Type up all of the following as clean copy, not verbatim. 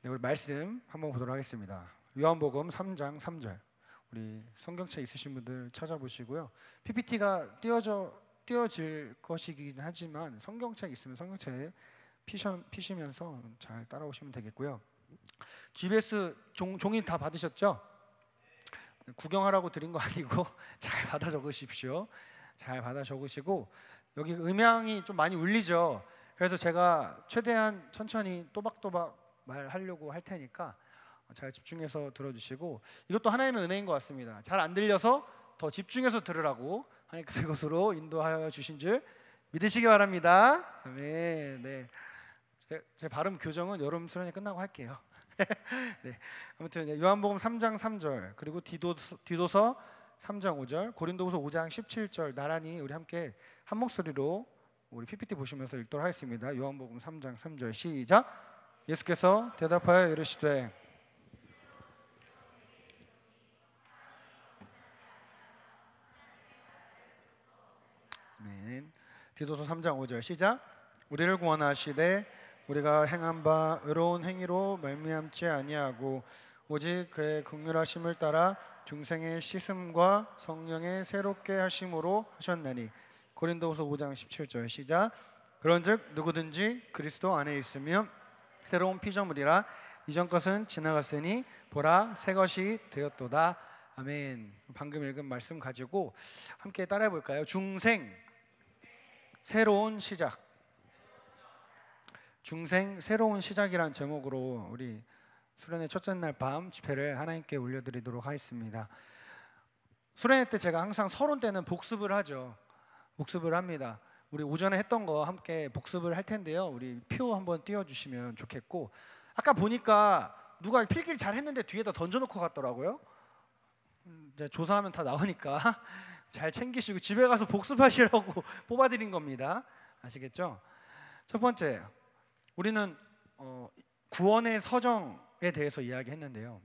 네, 우리 말씀 한번 보도록 하겠습니다. 요한복음 3장 3절. 우리 성경책 있으신 분들 찾아보시고요. PPT가 띄어질 것이긴 하지만 성경책 있으면 성경책 피시면서 잘 따라오시면 되겠고요. GBS 종이 다 받으셨죠? 구경하라고 드린 거 아니고 잘 받아 적으십시오. 잘 받아 적으시고, 여기 음향이 좀 많이 울리죠? 그래서 제가 최대한 천천히 또박또박 말하려고 할 테니까 잘 집중해서 들어주시고, 이것도 하나님의 은혜인 것 같습니다. 잘 안 들려서 더 집중해서 들으라고 하나님께서 그것으로 인도하여 주신 줄 믿으시기 바랍니다. 네. 제 발음 교정은 여름 수련회 끝나고 할게요. 네. 아무튼 요한복음 3장 3절, 그리고 디도서 3장 5절, 고린도후서 5장 17절 나란히 우리 함께 한 목소리로 우리 PPT 보시면서 읽도록 하겠습니다. 요한복음 3장 3절 시작. 예수께서 대답하여 이르시되 아멘. 디도서 3장 5절 시작. 우리를 구원하시되 우리가 행한 바 의로운 행위로 말미암지 아니하고 오직 그의 긍휼하심을 따라 중생의 씻음과 성령의 새롭게 하심으로 하셨나니. 고린도후서 5장 17절 시작. 그런즉 누구든지 그리스도 안에 있으면 새로운 피조물이라 이전 것은 지나갔으니 보라 새 것이 되었도다. 아멘. 방금 읽은 말씀 가지고 함께 따라해 볼까요? 중생 새로운 시작. 중생 새로운 시작이란 제목으로 우리 수련회 첫째 날 밤 집회를 하나님께 올려드리도록 하겠습니다. 수련회 때 제가 항상 서론 때는 복습을 하죠. 복습을 합니다. 우리 오전에 했던 거 함께 복습을 할 텐데요. 우리 표 한번 띄워주시면 좋겠고, 아까 보니까 누가 필기를 잘 했는데 뒤에다 던져놓고 갔더라고요. 이제 조사하면 다 나오니까 잘 챙기시고 집에 가서 복습하시라고 뽑아드린 겁니다. 아시겠죠? 첫 번째, 우리는 구원의 서정에 대해서 이야기했는데요.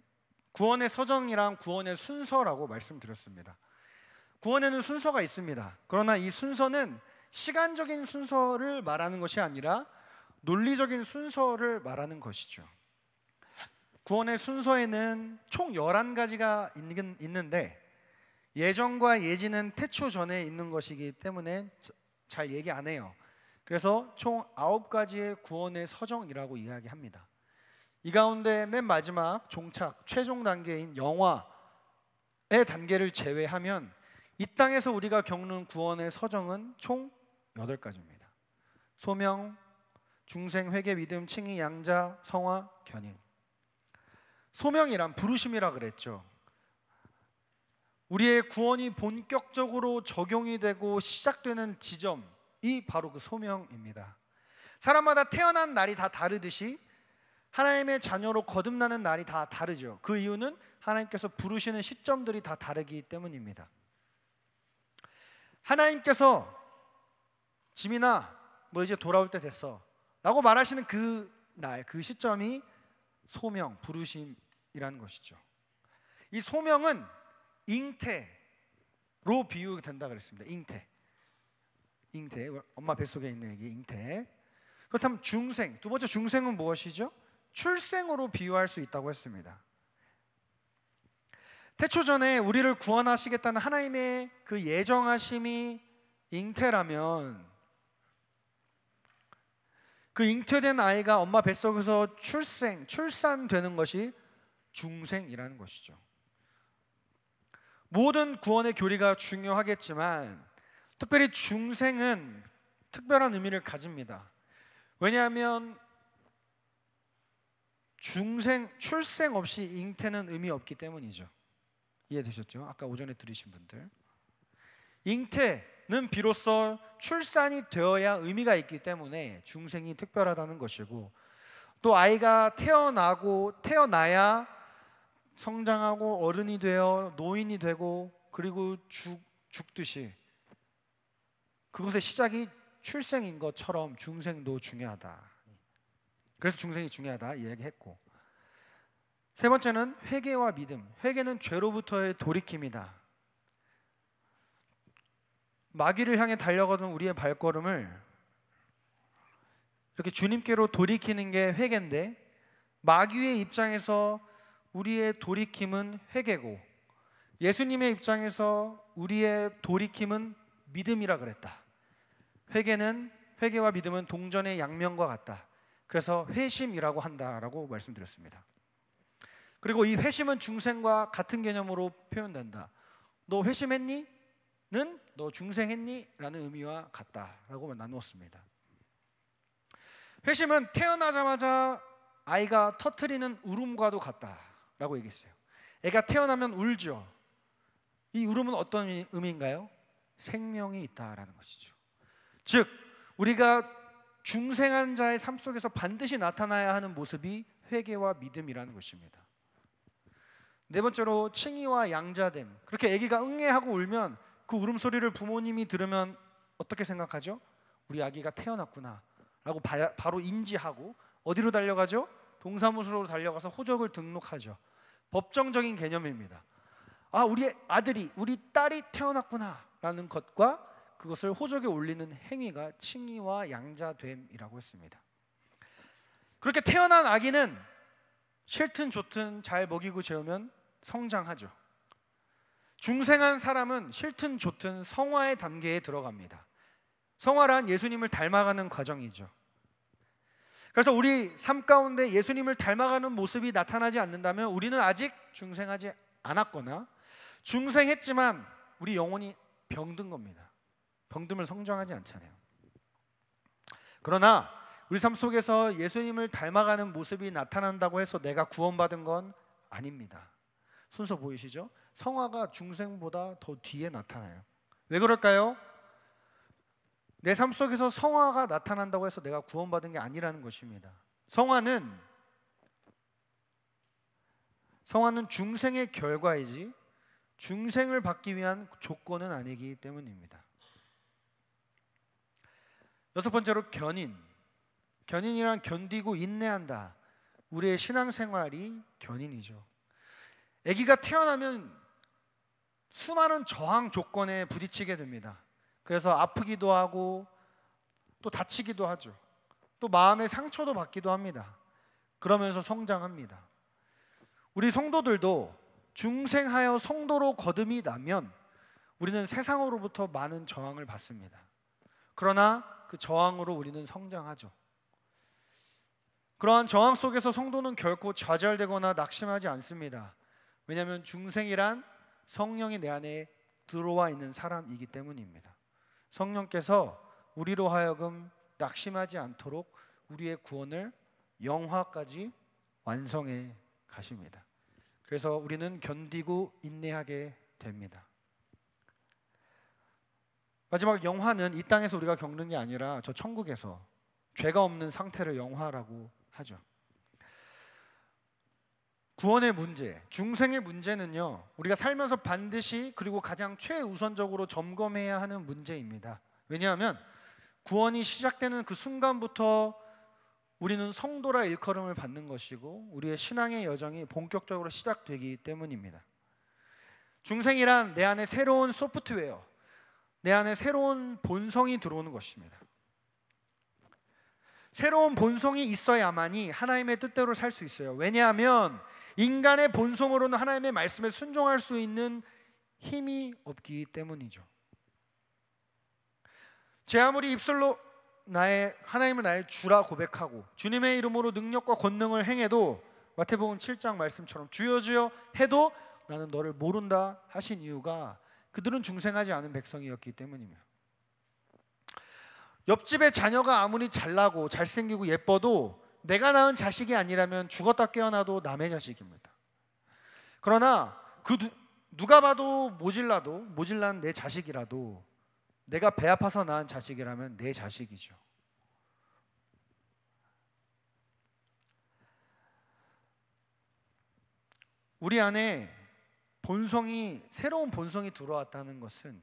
구원의 서정이랑 구원의 순서라고 말씀드렸습니다. 구원에는 순서가 있습니다. 그러나 이 순서는 시간적인 순서를 말하는 것이 아니라 논리적인 순서를 말하는 것이죠. 구원의 순서에는 총 11가지가 있는데 예정과 예지는 태초 전에 있는 것이기 때문에 잘 얘기 안 해요. 그래서 총 9가지의 구원의 서정이라고 이야기합니다. 이 가운데 맨 마지막 종착, 최종 단계인 영화의 단계를 제외하면 이 땅에서 우리가 겪는 구원의 서정은 총 8가지입니다. 소명, 중생, 회개, 믿음, 칭의, 양자, 성화, 견인. 소명이란 부르심이라 그랬죠. 우리의 구원이 본격적으로 적용이 되고 시작되는 지점이 바로 그 소명입니다. 사람마다 태어난 날이 다 다르듯이 하나님의 자녀로 거듭나는 날이 다 다르죠. 그 이유는 하나님께서 부르시는 시점들이 다 다르기 때문입니다. 하나님께서 지민아 너 이제 돌아올 때 됐어 라고 말하시는 그 날, 그 시점이 소명, 부르심이라는 것이죠. 이 소명은 잉태로 비유된다 그랬습니다. 잉태, 엄마 뱃속에 있는 애기 잉태. 그렇다면 중생, 두 번째 중생은 무엇이죠? 출생으로 비유할 수 있다고 했습니다. 태초 전에 우리를 구원하시겠다는 하나님의 그 예정하심이 잉태라면 그 잉태된 아이가 엄마 뱃속에서 출산되는 것이 중생이라는 것이죠. 모든 구원의 교리가 중요하겠지만 특별히 중생은 특별한 의미를 가집니다. 왜냐하면 출생 없이 잉태는 의미 없기 때문이죠. 이해되셨죠? 아까 오전에 들으신 분들, 잉태는 비로소 출산이 되어야 의미가 있기 때문에 중생이 특별하다는 것이고, 또 아이가 태어나야 성장하고 어른이 되어 노인이 되고 그리고 죽듯이 그것의 시작이 출생인 것처럼 중생도 중요하다. 그래서 중생이 중요하다 이야기했고, 세 번째는 회개와 믿음. 회개는 죄로부터의 돌이킴이다. 마귀를 향해 달려가던 우리의 발걸음을 이렇게 주님께로 돌이키는 게 회개인데, 마귀의 입장에서 우리의 돌이킴은 회개고, 예수님의 입장에서 우리의 돌이킴은 믿음이라 그랬다. 회개와 믿음은 동전의 양면과 같다. 그래서 회심이라고 한다라고 말씀드렸습니다. 그리고 이 회심은 중생과 같은 개념으로 표현된다. 너 회심했니? 는 너 중생했니? 라는 의미와 같다라고 나누었습니다. 회심은 태어나자마자 아이가 터트리는 울음과도 같다라고 얘기했어요. 애가 태어나면 울죠. 이 울음은 어떤 의미인가요? 생명이 있다라는 것이죠. 즉 우리가 중생한 자의 삶 속에서 반드시 나타나야 하는 모습이 회개와 믿음이라는 것입니다. 네 번째로 칭의와 양자됨. 그렇게 아기가 응애하고 울면 그 울음소리를 부모님이 들으면 어떻게 생각하죠? 우리 아기가 태어났구나 라고 바로 인지하고 어디로 달려가죠? 동사무소로 달려가서 호적을 등록하죠. 법정적인 개념입니다. 아, 우리 아들이, 우리 딸이 태어났구나 라는 것과 그것을 호적에 올리는 행위가 칭의와 양자됨이라고 했습니다. 그렇게 태어난 아기는 싫든 좋든 잘 먹이고 재우면 성장하죠. 중생한 사람은 싫든 좋든 성화의 단계에 들어갑니다. 성화란 예수님을 닮아가는 과정이죠. 그래서 우리 삶 가운데 예수님을 닮아가는 모습이 나타나지 않는다면 우리는 아직 중생하지 않았거나 중생했지만 우리 영혼이 병든 겁니다. 병들면 성장하지 않잖아요. 그러나 우리 삶 속에서 예수님을 닮아가는 모습이 나타난다고 해서 내가 구원받은 건 아닙니다. 순서 보이시죠? 성화가 중생보다 더 뒤에 나타나요. 왜 그럴까요? 내 삶 속에서 성화가 나타난다고 해서 내가 구원받은 게 아니라는 것입니다. 성화는 중생의 결과이지 중생을 받기 위한 조건은 아니기 때문입니다. 여섯 번째로 견인이란 견디고 인내한다. 우리의 신앙생활이 견인이죠. 아기가 태어나면 수많은 저항 조건에 부딪히게 됩니다. 그래서 아프기도 하고 또 다치기도 하죠. 또 마음의 상처도 받기도 합니다. 그러면서 성장합니다. 우리 성도들도 중생하여 성도로 거듭이 나면 우리는 세상으로부터 많은 저항을 받습니다. 그러나 그 저항으로 우리는 성장하죠. 그러한 저항 속에서 성도는 결코 좌절되거나 낙심하지 않습니다. 왜냐하면 중생이란 성령이 내 안에 들어와 있는 사람이기 때문입니다. 성령께서 우리로 하여금 낙심하지 않도록 우리의 구원을 영화까지 완성해 가십니다. 그래서 우리는 견디고 인내하게 됩니다. 마지막 영화는 이 땅에서 우리가 겪는 게 아니라 저 천국에서 죄가 없는 상태를 영화라고 하죠. 구원의 문제, 중생의 문제는요, 우리가 살면서 반드시 그리고 가장 최우선적으로 점검해야 하는 문제입니다. 왜냐하면 구원이 시작되는 그 순간부터 우리는 성도라 일컬음을 받는 것이고 우리의 신앙의 여정이 본격적으로 시작되기 때문입니다. 중생이란 내 안에 새로운 소프트웨어, 내 안에 새로운 본성이 들어오는 것입니다. 새로운 본성이 있어야만이 하나님의 뜻대로 살 수 있어요. 왜냐하면 인간의 본성으로는 하나님의 말씀에 순종할 수 있는 힘이 없기 때문이죠. 제 아무리 입술로 하나님을 나의 주라 고백하고 주님의 이름으로 능력과 권능을 행해도 마태복음 7장 말씀처럼 주여 주여 해도 나는 너를 모른다 하신 이유가 그들은 중생하지 않은 백성이었기 때문입니다. 옆집의 자녀가 아무리 잘나고 잘생기고 예뻐도 내가 낳은 자식이 아니라면 죽었다 깨어나도 남의 자식입니다. 그러나 누가 봐도 모질란 내 자식이라도 내가 배 아파서 낳은 자식이라면 내 자식이죠. 우리 안에 새로운 본성이 들어왔다는 것은,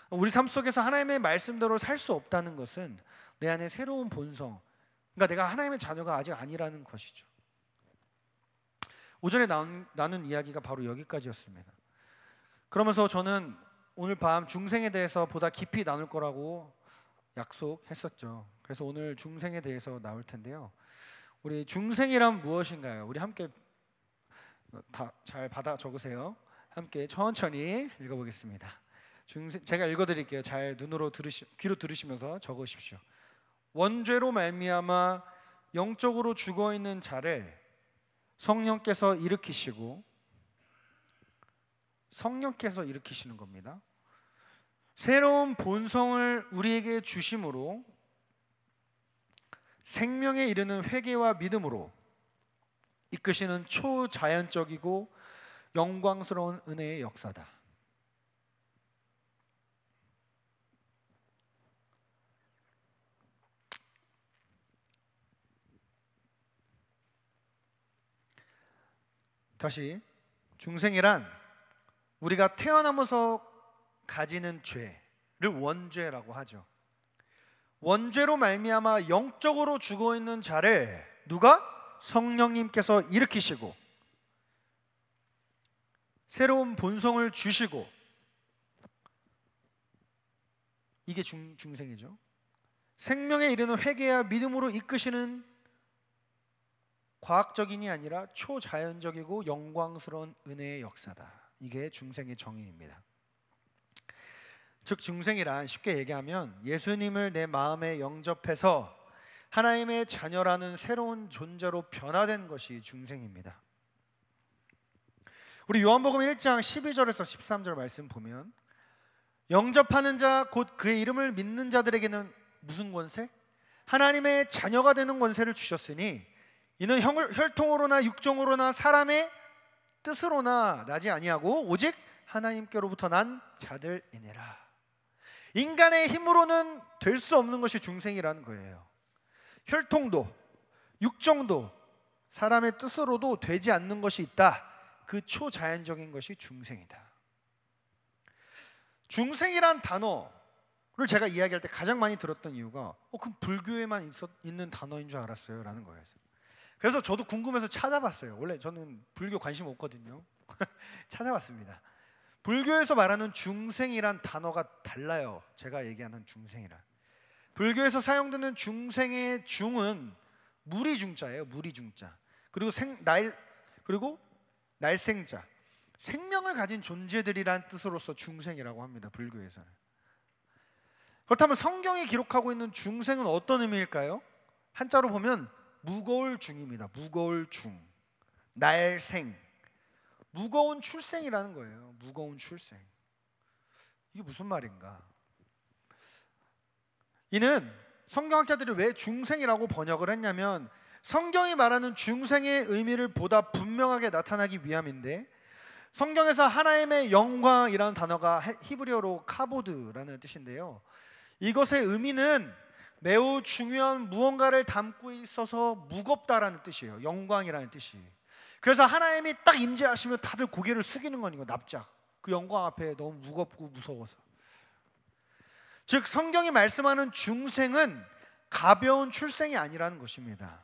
우리 삶 속에서 하나님의 말씀대로 살 수 없다는 것은 내 안에 새로운 본성, 그러니까 내가 하나님의 자녀가 아직 아니라는 것이죠. 오전에 나눈 이야기가 바로 여기까지였습니다. 그러면서 저는 오늘 밤 중생에 대해서 보다 깊이 나눌 거라고 약속했었죠. 그래서 오늘 중생에 대해서 나올 텐데요. 우리 중생이란 무엇인가요? 우리 함께 다 잘 받아 적으세요. 함께 천천히 읽어보겠습니다. 제가 읽어드릴게요. 잘 귀로 들으시면서 적으십시오. 원죄로 말미암아 영적으로 죽어있는 자를 성령께서 일으키시고, 성령께서 일으키시는 겁니다. 새로운 본성을 우리에게 주심으로 생명에 이르는 회개와 믿음으로 이끄시는 초자연적이고 영광스러운 은혜의 역사다. 다시, 중생이란 우리가 태어나면서 가지는 죄를 원죄라고 하죠. 원죄로 말미암아 영적으로 죽어있는 자를 누가? 성령님께서 일으키시고 새로운 본성을 주시고, 이게 중생이죠. 생명에 이르는 회개와 믿음으로 이끄시는 과학적인이 아니라 초자연적이고 영광스러운 은혜의 역사다. 이게 중생의 정의입니다. 즉 중생이란 쉽게 얘기하면 예수님을 내 마음에 영접해서 하나님의 자녀라는 새로운 존재로 변화된 것이 중생입니다. 우리 요한복음 1장 12절에서 13절 말씀 보면, 영접하는 자 곧 그의 이름을 믿는 자들에게는 무슨 권세? 하나님의 자녀가 되는 권세를 주셨으니 이는 혈통으로나 육정으로나 사람의 뜻으로나 나지 아니하고 오직 하나님께로부터 난 자들이니라. 인간의 힘으로는 될 수 없는 것이 중생이라는 거예요. 혈통도 육정도 사람의 뜻으로도 되지 않는 것이 있다. 그 초자연적인 것이 중생이다. 중생이란 단어를 제가 이야기할 때 가장 많이 들었던 이유가 그럼 불교에만 있는 단어인 줄 알았어요 라는 거예요. 그래서 저도 궁금해서 찾아봤어요. 원래 저는 불교 관심 없거든요. 찾아봤습니다. 불교에서 말하는 중생이란 단어가 달라요. 제가 얘기하는 중생이란. 불교에서 사용되는 중생의 중은 무리중자예요. 무리중자. 그리고 날생자, 생명을 가진 존재들이란 뜻으로서 중생이라고 합니다. 불교에서는. 그렇다면 성경이 기록하고 있는 중생은 어떤 의미일까요? 한자로 보면 무거울 중입니다. 무거울 중, 날생, 무거운 출생이라는 거예요. 무거운 출생. 이게 무슨 말인가? 이는 성경학자들이 왜 중생이라고 번역을 했냐면 성경이 말하는 중생의 의미를 보다 분명하게 나타나기 위함인데, 성경에서 하나님의 영광이라는 단어가 히브리어로 카보드라는 뜻인데요, 이것의 의미는 매우 중요한 무언가를 담고 있어서 무겁다라는 뜻이에요. 영광이라는 뜻이. 그래서 하나님이 딱 임재하시면 다들 고개를 숙이는 거니까, 납작. 그 영광 앞에 너무 무겁고 무서워서. 즉 성경이 말씀하는 중생은 가벼운 출생이 아니라는 것입니다.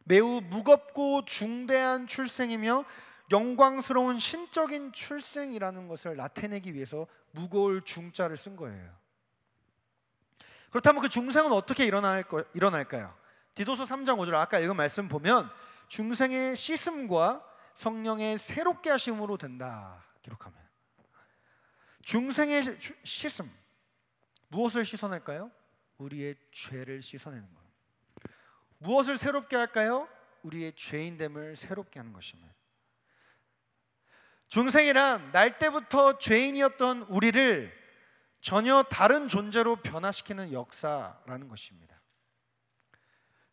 매우 무겁고 중대한 출생이며 영광스러운 신적인 출생이라는 것을 나타내기 위해서 무거울 중자를 쓴 거예요. 그렇다면 그 중생은 어떻게 일어날까요? 디도서 3장 5절 아까 읽은 말씀 보면 중생의 씻음과 성령의 새롭게 하심으로 된다 기록하면, 중생의 씻음, 무엇을 씻어낼까요? 우리의 죄를 씻어내는 거예요. 무엇을 새롭게 할까요? 우리의 죄인됨을 새롭게 하는 것입니다. 중생이란 날 때부터 죄인이었던 우리를 전혀 다른 존재로 변화시키는 역사라는 것입니다.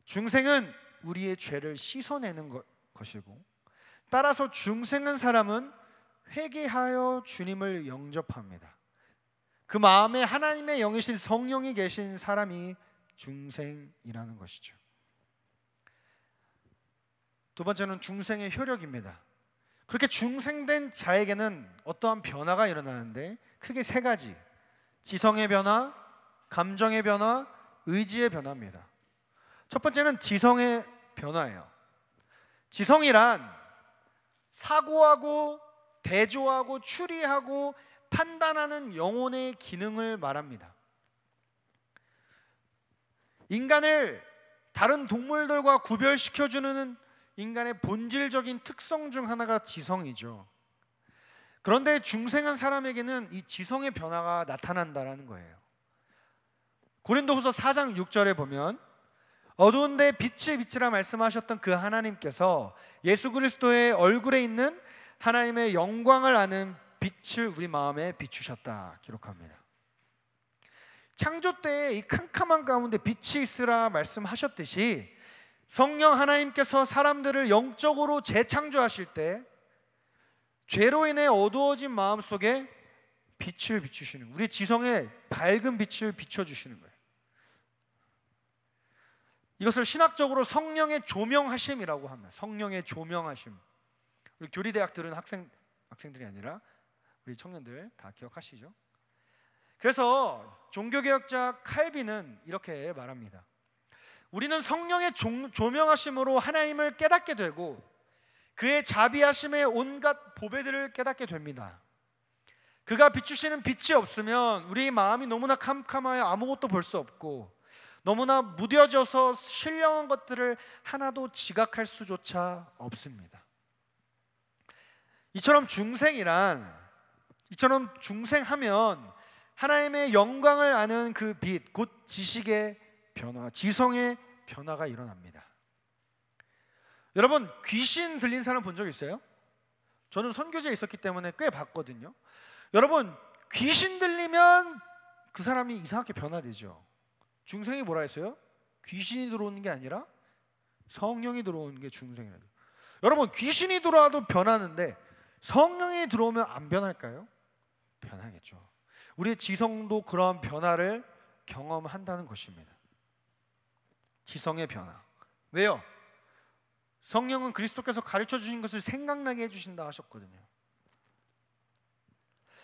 중생은 우리의 죄를 씻어내는 것이고, 따라서 중생한 사람은 회개하여 주님을 영접합니다. 그 마음에 하나님의 영이신 성령이 계신 사람이 중생이라는 것이죠. 두 번째는 중생의 효력입니다. 그렇게 중생된 자에게는 어떠한 변화가 일어나는데 크게 세 가지: 지성의 변화, 감정의 변화, 의지의 변화입니다. 첫 번째는 지성의 변화예요. 지성이란 사고하고 대조하고 추리하고 판단하는 영혼의 기능을 말합니다. 인간을 다른 동물들과 구별시켜주는 인간의 본질적인 특성 중 하나가 지성이죠. 그런데 중생한 사람에게는 이 지성의 변화가 나타난다는 거예요. 고린도후서 4장 6절에 보면 어두운 데 빛이 빛이라 말씀하셨던 그 하나님께서 예수 그리스도의 얼굴에 있는 하나님의 영광을 아는 빛을 우리 마음에 비추셨다 기록합니다. 창조 때에 이 캄캄한 가운데 빛이 있으라 말씀하셨듯이 성령 하나님께서 사람들을 영적으로 재창조하실 때 죄로 인해 어두워진 마음속에 빛을 비추시는, 우리 지성에 밝은 빛을 비춰주시는 거예요. 이것을 신학적으로 성령의 조명하심이라고 합니다. 성령의 조명하심. 우리 교리대학들은 학생들이 아니라 우리 청년들 다 기억하시죠? 그래서 종교개혁자 칼빈은 이렇게 말합니다. 우리는 성령의 조명하심으로 하나님을 깨닫게 되고 그의 자비하심의 온갖 보배들을 깨닫게 됩니다. 그가 비추시는 빛이 없으면 우리 마음이 너무나 캄캄하여 아무것도 볼 수 없고 너무나 무뎌져서 신령한 것들을 하나도 지각할 수조차 없습니다. 이처럼 중생하면 하나님의 영광을 아는 그 빛, 곧 지식의 변화, 지성의 변화가 일어납니다. 여러분, 귀신 들린 사람 본 적 있어요? 저는 선교지에 있었기 때문에 꽤 봤거든요. 여러분, 귀신 들리면 그 사람이 이상하게 변화되죠. 중생이 뭐라 했어요? 귀신이 들어오는 게 아니라 성령이 들어오는 게 중생이라고. 여러분, 귀신이 들어와도 변하는데 성령이 들어오면 안 변할까요? 변하겠죠. 우리의 지성도 그러한 변화를 경험한다는 것입니다. 지성의 변화. 왜요? 성령은 그리스도께서 가르쳐 주신 것을 생각나게 해주신다 하셨거든요.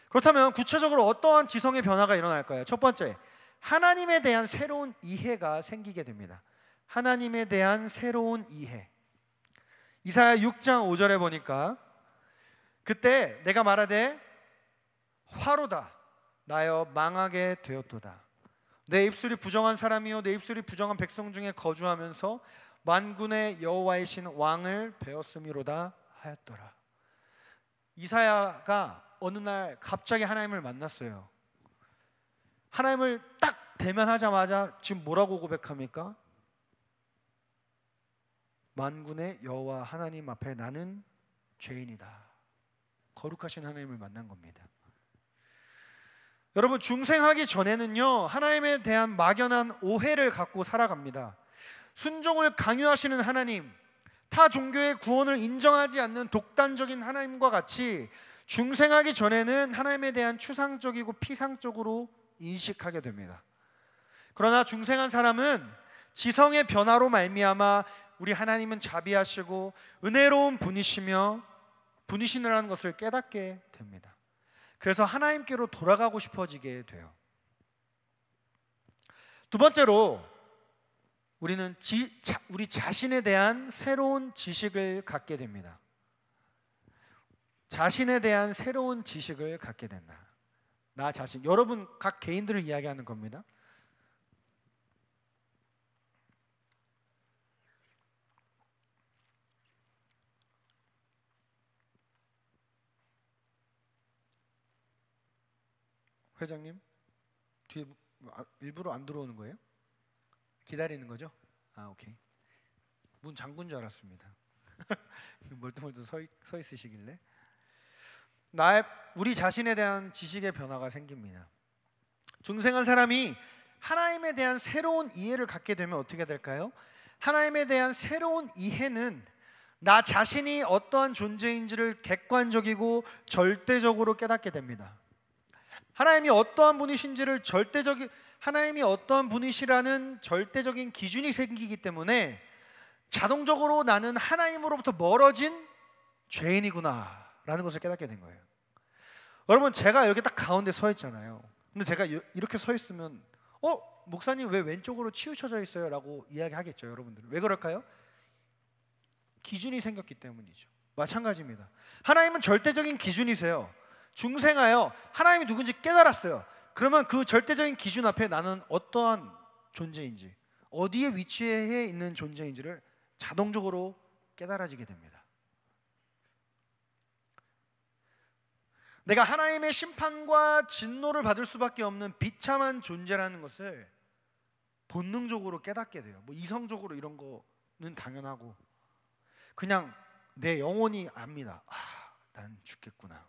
그렇다면 구체적으로 어떠한 지성의 변화가 일어날까요? 첫 번째, 하나님에 대한 새로운 이해가 생기게 됩니다. 하나님에 대한 새로운 이해. 이사야 6장 5절에 보니까 그때 내가 말하되 화로다 나여 망하게 되었도다. 내 입술이 부정한 사람이요 내 입술이 부정한 백성 중에 거주하면서 만군의 여호와이신 왕을 배웠음이로다 하였더라. 이사야가 어느 날 갑자기 하나님을 만났어요. 하나님을 딱 대면하자마자 지금 뭐라고 고백합니까? 만군의 여호와 하나님 앞에 나는 죄인이다. 거룩하신 하나님을 만난 겁니다. 여러분, 중생하기 전에는요 하나님에 대한 막연한 오해를 갖고 살아갑니다. 순종을 강요하시는 하나님, 타 종교의 구원을 인정하지 않는 독단적인 하나님과 같이 중생하기 전에는 하나님에 대한 추상적이고 피상적으로 인식하게 됩니다. 그러나 중생한 사람은 지성의 변화로 말미암아 우리 하나님은 자비하시고 은혜로운 분이시며 분이시라는 것을 깨닫게 됩니다. 그래서 하나님께로 돌아가고 싶어지게 돼요. 두 번째로 우리는 우리 자신에 대한 새로운 지식을 갖게 됩니다. 자신에 대한 새로운 지식을 갖게 된다. 나 자신, 여러분 각 개인들을 이야기하는 겁니다. 회장님, 뒤에 일부러 안 들어오는 거예요? 기다리는 거죠? 아, 오케이. 문 잠근 줄 알았습니다. 멀뚱멀뚱 서 있으시길래. 우리 자신에 대한 지식의 변화가 생깁니다. 중생한 사람이 하나님에 대한 새로운 이해를 갖게 되면 어떻게 될까요? 하나님에 대한 새로운 이해는 나 자신이 어떠한 존재인지를 객관적이고 절대적으로 깨닫게 됩니다. 하나님이 어떠한 분이신지를 하나님이 어떠한 분이시라는 절대적인 기준이 생기기 때문에 자동적으로 나는 하나님으로부터 멀어진 죄인이구나 라는 것을 깨닫게 된 거예요. 여러분, 제가 이렇게 딱 가운데 서 있잖아요. 근데 제가 이렇게 서 있으면 목사님 왜 왼쪽으로 치우쳐져 있어요? 라고 이야기하겠죠. 여러분들은 왜 그럴까요? 기준이 생겼기 때문이죠. 마찬가지입니다. 하나님은 절대적인 기준이세요. 중생하여 하나님이 누군지 깨달았어요. 그러면 그 절대적인 기준 앞에 나는 어떠한 존재인지, 어디에 위치해 있는 존재인지를 자동적으로 깨달아지게 됩니다. 내가 하나님의 심판과 진노를 받을 수밖에 없는 비참한 존재라는 것을 본능적으로 깨닫게 돼요. 뭐 이성적으로 이런 거는 당연하고 그냥 내 영혼이 압니다. 난 죽겠구나.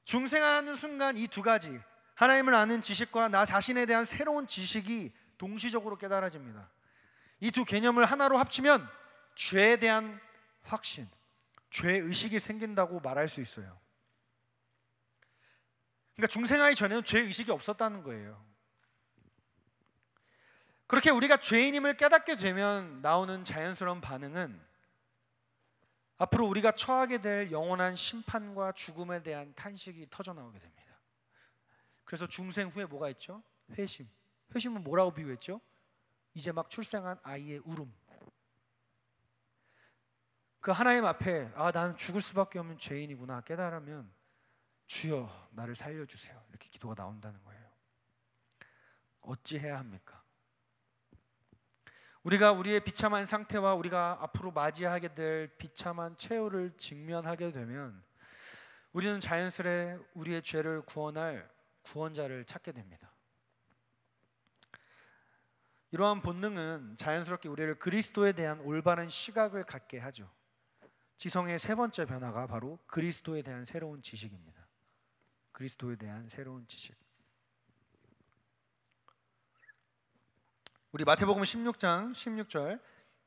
중생하는 순간 이 두 가지, 하나님을 아는 지식과 나 자신에 대한 새로운 지식이 동시적으로 깨달아집니다. 이 두 개념을 하나로 합치면 죄에 대한 확신, 죄의식이 생긴다고 말할 수 있어요. 그러니까 중생하기 전에는 죄의식이 없었다는 거예요. 그렇게 우리가 죄인임을 깨닫게 되면 나오는 자연스러운 반응은 앞으로 우리가 처하게 될 영원한 심판과 죽음에 대한 탄식이 터져나오게 됩니다. 그래서 중생 후에 뭐가 있죠? 회심. 회심은 뭐라고 비유했죠? 이제 막 출생한 아이의 울음. 그 하나님 앞에 나는 죽을 수밖에 없는 죄인이구나 깨달으면 주여 나를 살려주세요 이렇게 기도가 나온다는 거예요. 어찌해야 합니까? 우리가 우리의 비참한 상태와 우리가 앞으로 맞이하게 될 비참한 최후를 직면하게 되면 우리는 자연스레 우리의 죄를 구원할 구원자를 찾게 됩니다. 이러한 본능은 자연스럽게 우리를 그리스도에 대한 올바른 시각을 갖게 하죠. 지성의 세 번째 변화가 바로 그리스도에 대한 새로운 지식입니다. 그리스도에 대한 새로운 지식. 우리 마태복음 16장 16절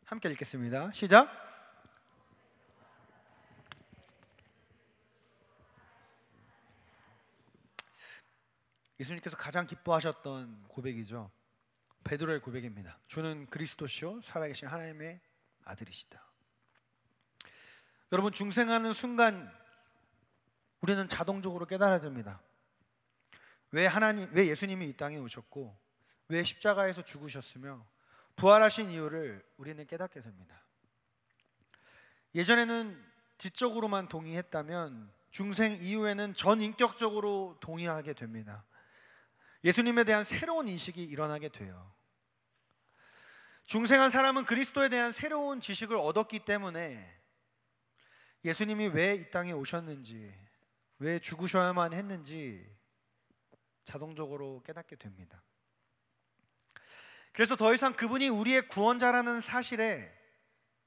함께 읽겠습니다. 시작. 예수님께서 가장 기뻐하셨던 고백이죠. 베드로의 고백입니다. 주는 그리스도시요 살아계신 하나님의 아들이시다. 여러분, 중생하는 순간 우리는 자동적으로 깨달아집니다. 왜 예수님이 이 땅에 오셨고 왜 십자가에서 죽으셨으며 부활하신 이유를 우리는 깨닫게 됩니다. 예전에는 지적으로만 동의했다면 중생 이후에는 전인격적으로 동의하게 됩니다. 예수님에 대한 새로운 인식이 일어나게 돼요. 중생한 사람은 그리스도에 대한 새로운 지식을 얻었기 때문에 예수님이 왜 이 땅에 오셨는지, 왜 죽으셔야만 했는지 자동적으로 깨닫게 됩니다. 그래서 더 이상 그분이 우리의 구원자라는 사실에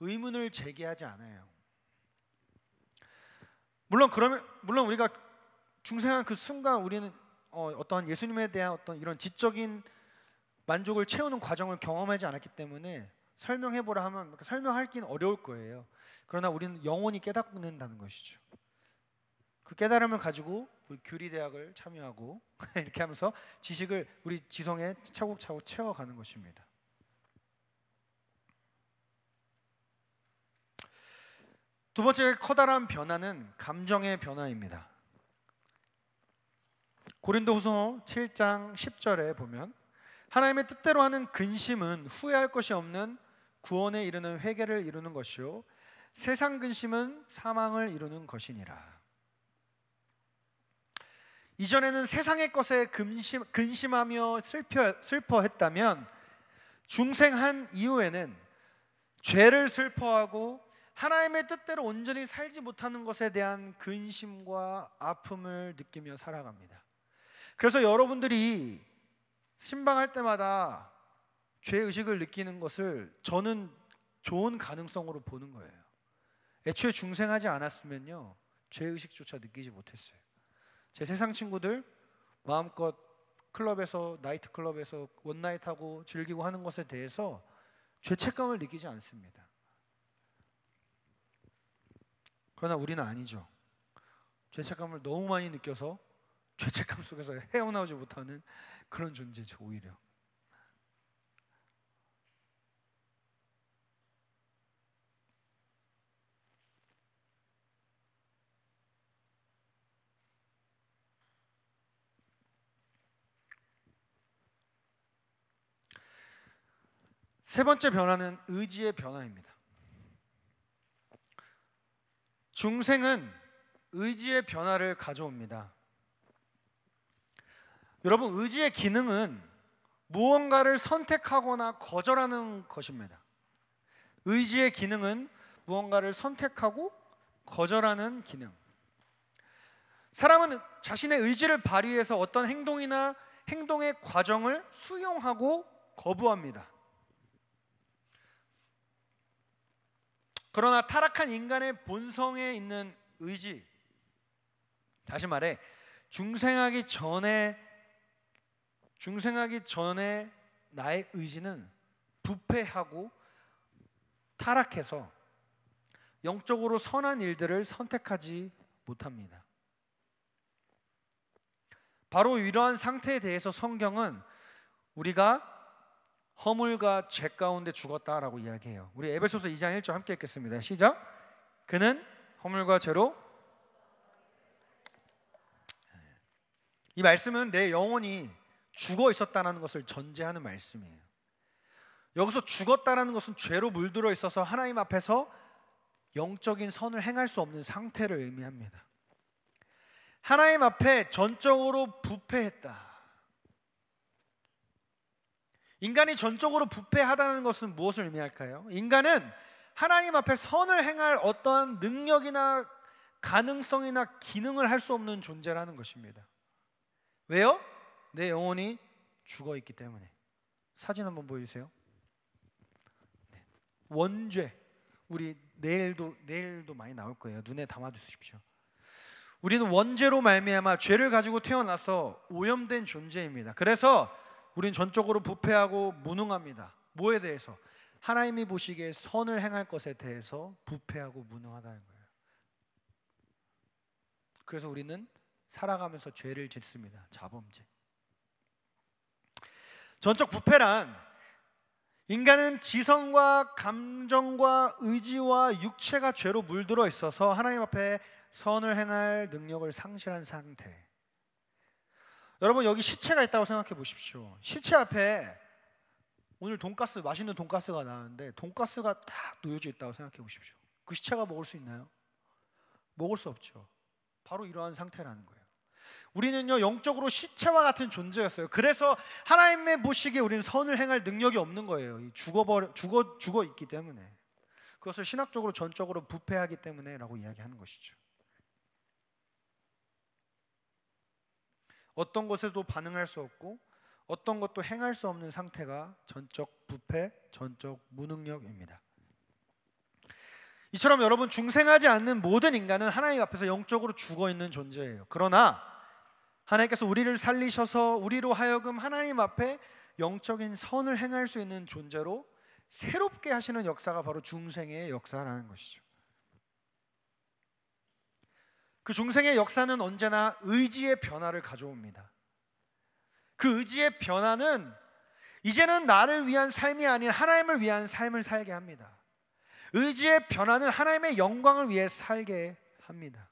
의문을 제기하지 않아요. 물론 우리가 중생한 그 순간 우리는 어떤 예수님에 대한 어떤 이런 지적인 만족을 채우는 과정을 경험하지 않았기 때문에 설명해보라 하면 설명하기는 어려울 거예요. 그러나 우리는 영원히 깨닫는다는 것이죠. 그 깨달음을 가지고 우리 교리대학을 참여하고 이렇게 하면서 지식을 우리 지성에 차곡차곡 채워가는 것입니다. 두 번째 커다란 변화는 감정의 변화입니다. 고린도후서 7장 10절에 보면 하나님의 뜻대로 하는 근심은 후회할 것이 없는 구원에 이르는 회개를 이루는 것이요 세상 근심은 사망을 이루는 것이니라. 이전에는 세상의 것에 근심하며 슬퍼했다면 중생한 이후에는 죄를 슬퍼하고 하나님의 뜻대로 온전히 살지 못하는 것에 대한 근심과 아픔을 느끼며 살아갑니다. 그래서 여러분들이 신방할 때마다 죄의식을 느끼는 것을 저는 좋은 가능성으로 보는 거예요. 애초에 중생하지 않았으면요 죄의식조차 느끼지 못했어요. 제 세상 친구들 마음껏 클럽에서 나이트클럽에서 원나잇하고 즐기고 하는 것에 대해서 죄책감을 느끼지 않습니다. 그러나 우리는 아니죠. 죄책감을 너무 많이 느껴서 죄책감 속에서 헤어나오지 못하는 그런 존재죠. 오히려 세 번째 변화는 의지의 변화입니다. 중생은 의지의 변화를 가져옵니다. 여러분, 의지의 기능은 무언가를 선택하거나 거절하는 것입니다. 의지의 기능은 무언가를 선택하고 거절하는 기능. 사람은 자신의 의지를 발휘해서 어떤 행동이나 행동의 과정을 수용하고 거부합니다. 그러나 타락한 인간의 본성에 있는 의지, 다시 말해 중생하기 전에 나의 의지는 부패하고 타락해서 영적으로 선한 일들을 선택하지 못합니다. 바로 이러한 상태에 대해서 성경은 우리가 허물과 죄 가운데 죽었다라고 이야기해요. 우리 에베소서 2장 1절 함께 읽겠습니다. 시작. 그는 허물과 죄로, 이 말씀은 내 영혼이 죽어 있었다는 것을 전제하는 말씀이에요. 여기서 죽었다는 것은 죄로 물들어 있어서 하나님 앞에서 영적인 선을 행할 수 없는 상태를 의미합니다. 하나님 앞에 전적으로 부패했다. 인간이 전적으로 부패하다는 것은 무엇을 의미할까요? 인간은 하나님 앞에 선을 행할 어떠한 능력이나 가능성이나 기능을 할 수 없는 존재라는 것입니다. 왜요? 내 영혼이 죽어 있기 때문에. 사진 한번 보여주세요. 원죄, 우리 내일도 많이 나올 거예요. 눈에 담아 주십시오. 우리는 원죄로 말미암아 죄를 가지고 태어나서 오염된 존재입니다. 그래서 우리는 전적으로 부패하고 무능합니다. 뭐에 대해서? 하나님이 보시기에 선을 행할 것에 대해서 부패하고 무능하다는 거예요. 그래서 우리는 살아가면서 죄를 짓습니다. 자범죄. 전적 부패란 인간은 지성과 감정과 의지와 육체가 죄로 물들어 있어서 하나님 앞에 선을 행할 능력을 상실한 상태. 여러분, 여기 시체가 있다고 생각해 보십시오. 시체 앞에 오늘 돈가스, 맛있는 돈가스가 나왔는데 돈가스가 딱 놓여져 있다고 생각해 보십시오. 그 시체가 먹을 수 있나요? 먹을 수 없죠. 바로 이러한 상태라는 거예요. 우리는요, 영적으로 시체와 같은 존재였어요. 그래서 하나님의 보시기에 우리는 선을 행할 능력이 없는 거예요. 죽어 있기 때문에. 그것을 신학적으로 전적으로 부패하기 때문에라고 이야기하는 것이죠. 어떤 것에도 반응할 수 없고 어떤 것도 행할 수 없는 상태가 전적 부패, 전적 무능력입니다. 이처럼 여러분, 중생하지 않는 모든 인간은 하나님 앞에서 영적으로 죽어 있는 존재예요. 그러나 하나님께서 우리를 살리셔서 우리로 하여금 하나님 앞에 영적인 선을 행할 수 있는 존재로 새롭게 하시는 역사가 바로 중생의 역사라는 것이죠. 그 중생의 역사는 언제나 의지의 변화를 가져옵니다. 그 의지의 변화는 이제는 나를 위한 삶이 아닌 하나님을 위한 삶을 살게 합니다. 의지의 변화는 하나님의 영광을 위해 살게 합니다.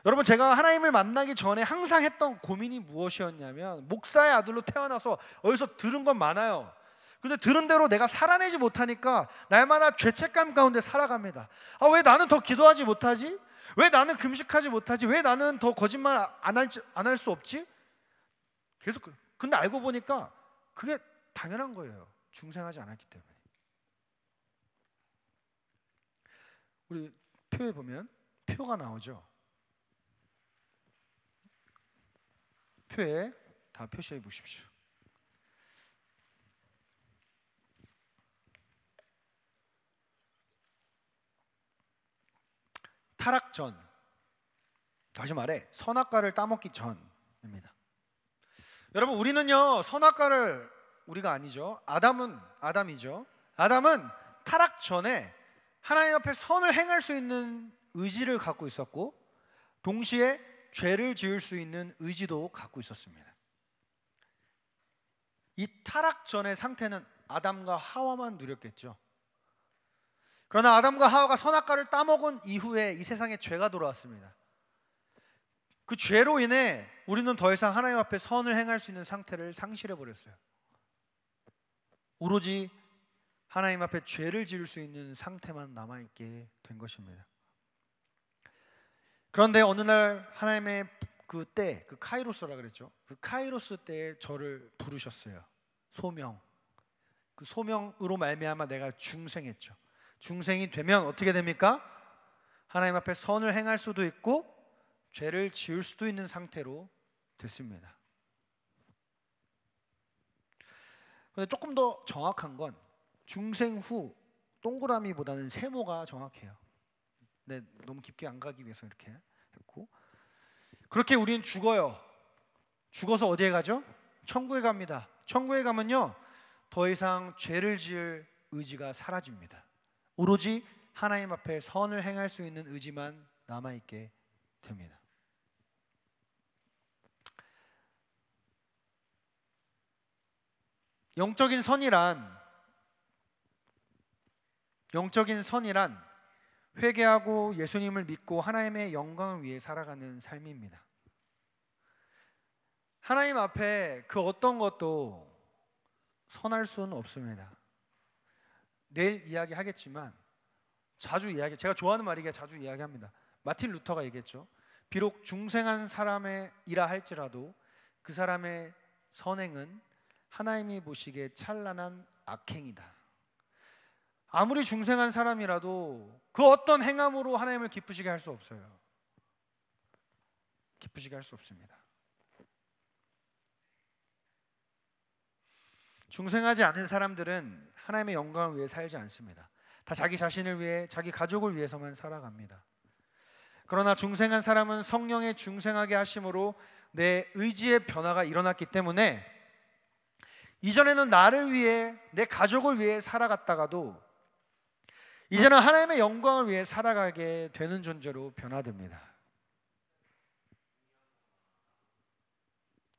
여러분, 제가 하나님을 만나기 전에 항상 했던 고민이 무엇이었냐면, 목사의 아들로 태어나서 어디서 들은 건 많아요. 근데 들은 대로 내가 살아내지 못하니까 날마다 죄책감 가운데 살아갑니다. 왜 나는 더 기도하지 못하지? 왜 나는 금식하지 못하지? 왜 나는 더 거짓말 안 할 수 없지? 계속. 근데 알고 보니까 그게 당연한 거예요. 중생하지 않았기 때문에. 우리 표에 보면 표가 나오죠. 표에 다 표시해 보십시오. 타락 전, 다시 말해 선악과를 따먹기 전입니다. 여러분, 우리는요, 선악과를, 우리가 아니죠, 아담이죠. 아담은 타락 전에 하나님 앞에 선을 행할 수 있는 의지를 갖고 있었고 동시에 죄를 지을 수 있는 의지도 갖고 있었습니다. 이 타락 전의 상태는 아담과 하와만 누렸겠죠. 그러나 아담과 하와가 선악과를 따먹은 이후에 이 세상에 죄가 들어왔습니다. 그 죄로 인해 우리는 더 이상 하나님 앞에 선을 행할 수 있는 상태를 상실해 버렸어요. 오로지 하나님 앞에 죄를 지을 수 있는 상태만 남아있게 된 것입니다. 그런데 어느 날 하나님의 그 때, 그 카이로스라 그랬죠. 그 카이로스 때에 저를 부르셨어요. 소명. 그 소명으로 말미암아 내가 중생했죠. 중생이 되면 어떻게 됩니까? 하나님 앞에 선을 행할 수도 있고 죄를 지을 수도 있는 상태로 됐습니다. 근데 조금 더 정확한 건 중생 후 동그라미보다는 세모가 정확해요. 네, 너무 깊게 안 가기 위해서 이렇게 했고, 그렇게 우리는 죽어요. 죽어서 어디에 가죠? 천국에 갑니다. 천국에 가면요, 더 이상 죄를 지을 의지가 사라집니다. 오로지 하나님 앞에 선을 행할 수 있는 의지만 남아있게 됩니다. 영적인 선이란 회개하고 예수님을 믿고 하나님의 영광을 위해 살아가는 삶입니다. 하나님 앞에 그 어떤 것도 선할 수는 없습니다. 내일 이야기하겠지만 제가 좋아하는 말이기에 자주 이야기합니다. 마틴 루터가 얘기했죠. 비록 중생한 사람이라 할지라도 그 사람의 선행은 하나님이 보시기에 찬란한 악행이다. 아무리 중생한 사람이라도 그 어떤 행함으로 하나님을 기쁘시게 할 수 없어요. 기쁘시게 할 수 없습니다. 중생하지 않은 사람들은 하나님의 영광을 위해 살지 않습니다. 다 자기 자신을 위해, 자기 가족을 위해서만 살아갑니다. 그러나 중생한 사람은 성령의 중생하게 하심으로 내 의지의 변화가 일어났기 때문에 이전에는 나를 위해, 내 가족을 위해 살아갔다가도 이제는 하나님의 영광을 위해 살아가게 되는 존재로 변화됩니다.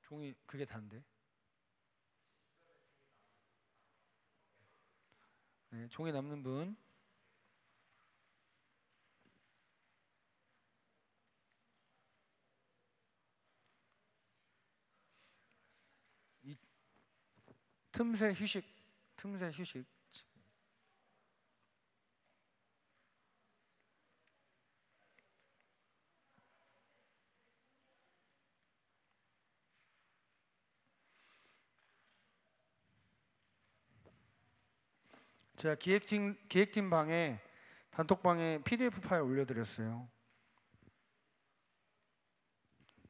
종이 그게 단데. 네, 종이 남는 분. 이 틈새 휴식. 제가 기획팀 방에 단톡방에 PDF 파일 올려드렸어요.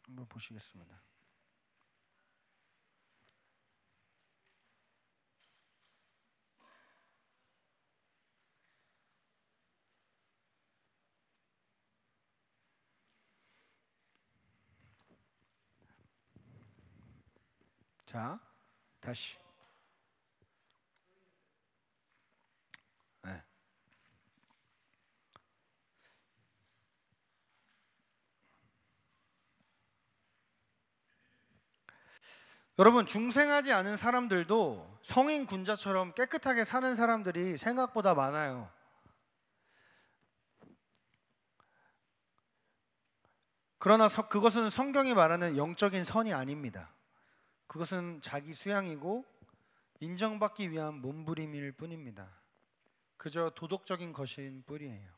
한번 보시겠습니다. 자, 다시. 네. 여러분, 중생하지 않은 사람들도 성인 군자처럼 깨끗하게 사는 사람들이 생각보다 많아요. 그러나 그것은 성경이 말하는 영적인 선이 아닙니다. 그것은 자기 수양이고 인정받기 위한 몸부림일 뿐입니다. 그저 도덕적인 것인 뿐이에요.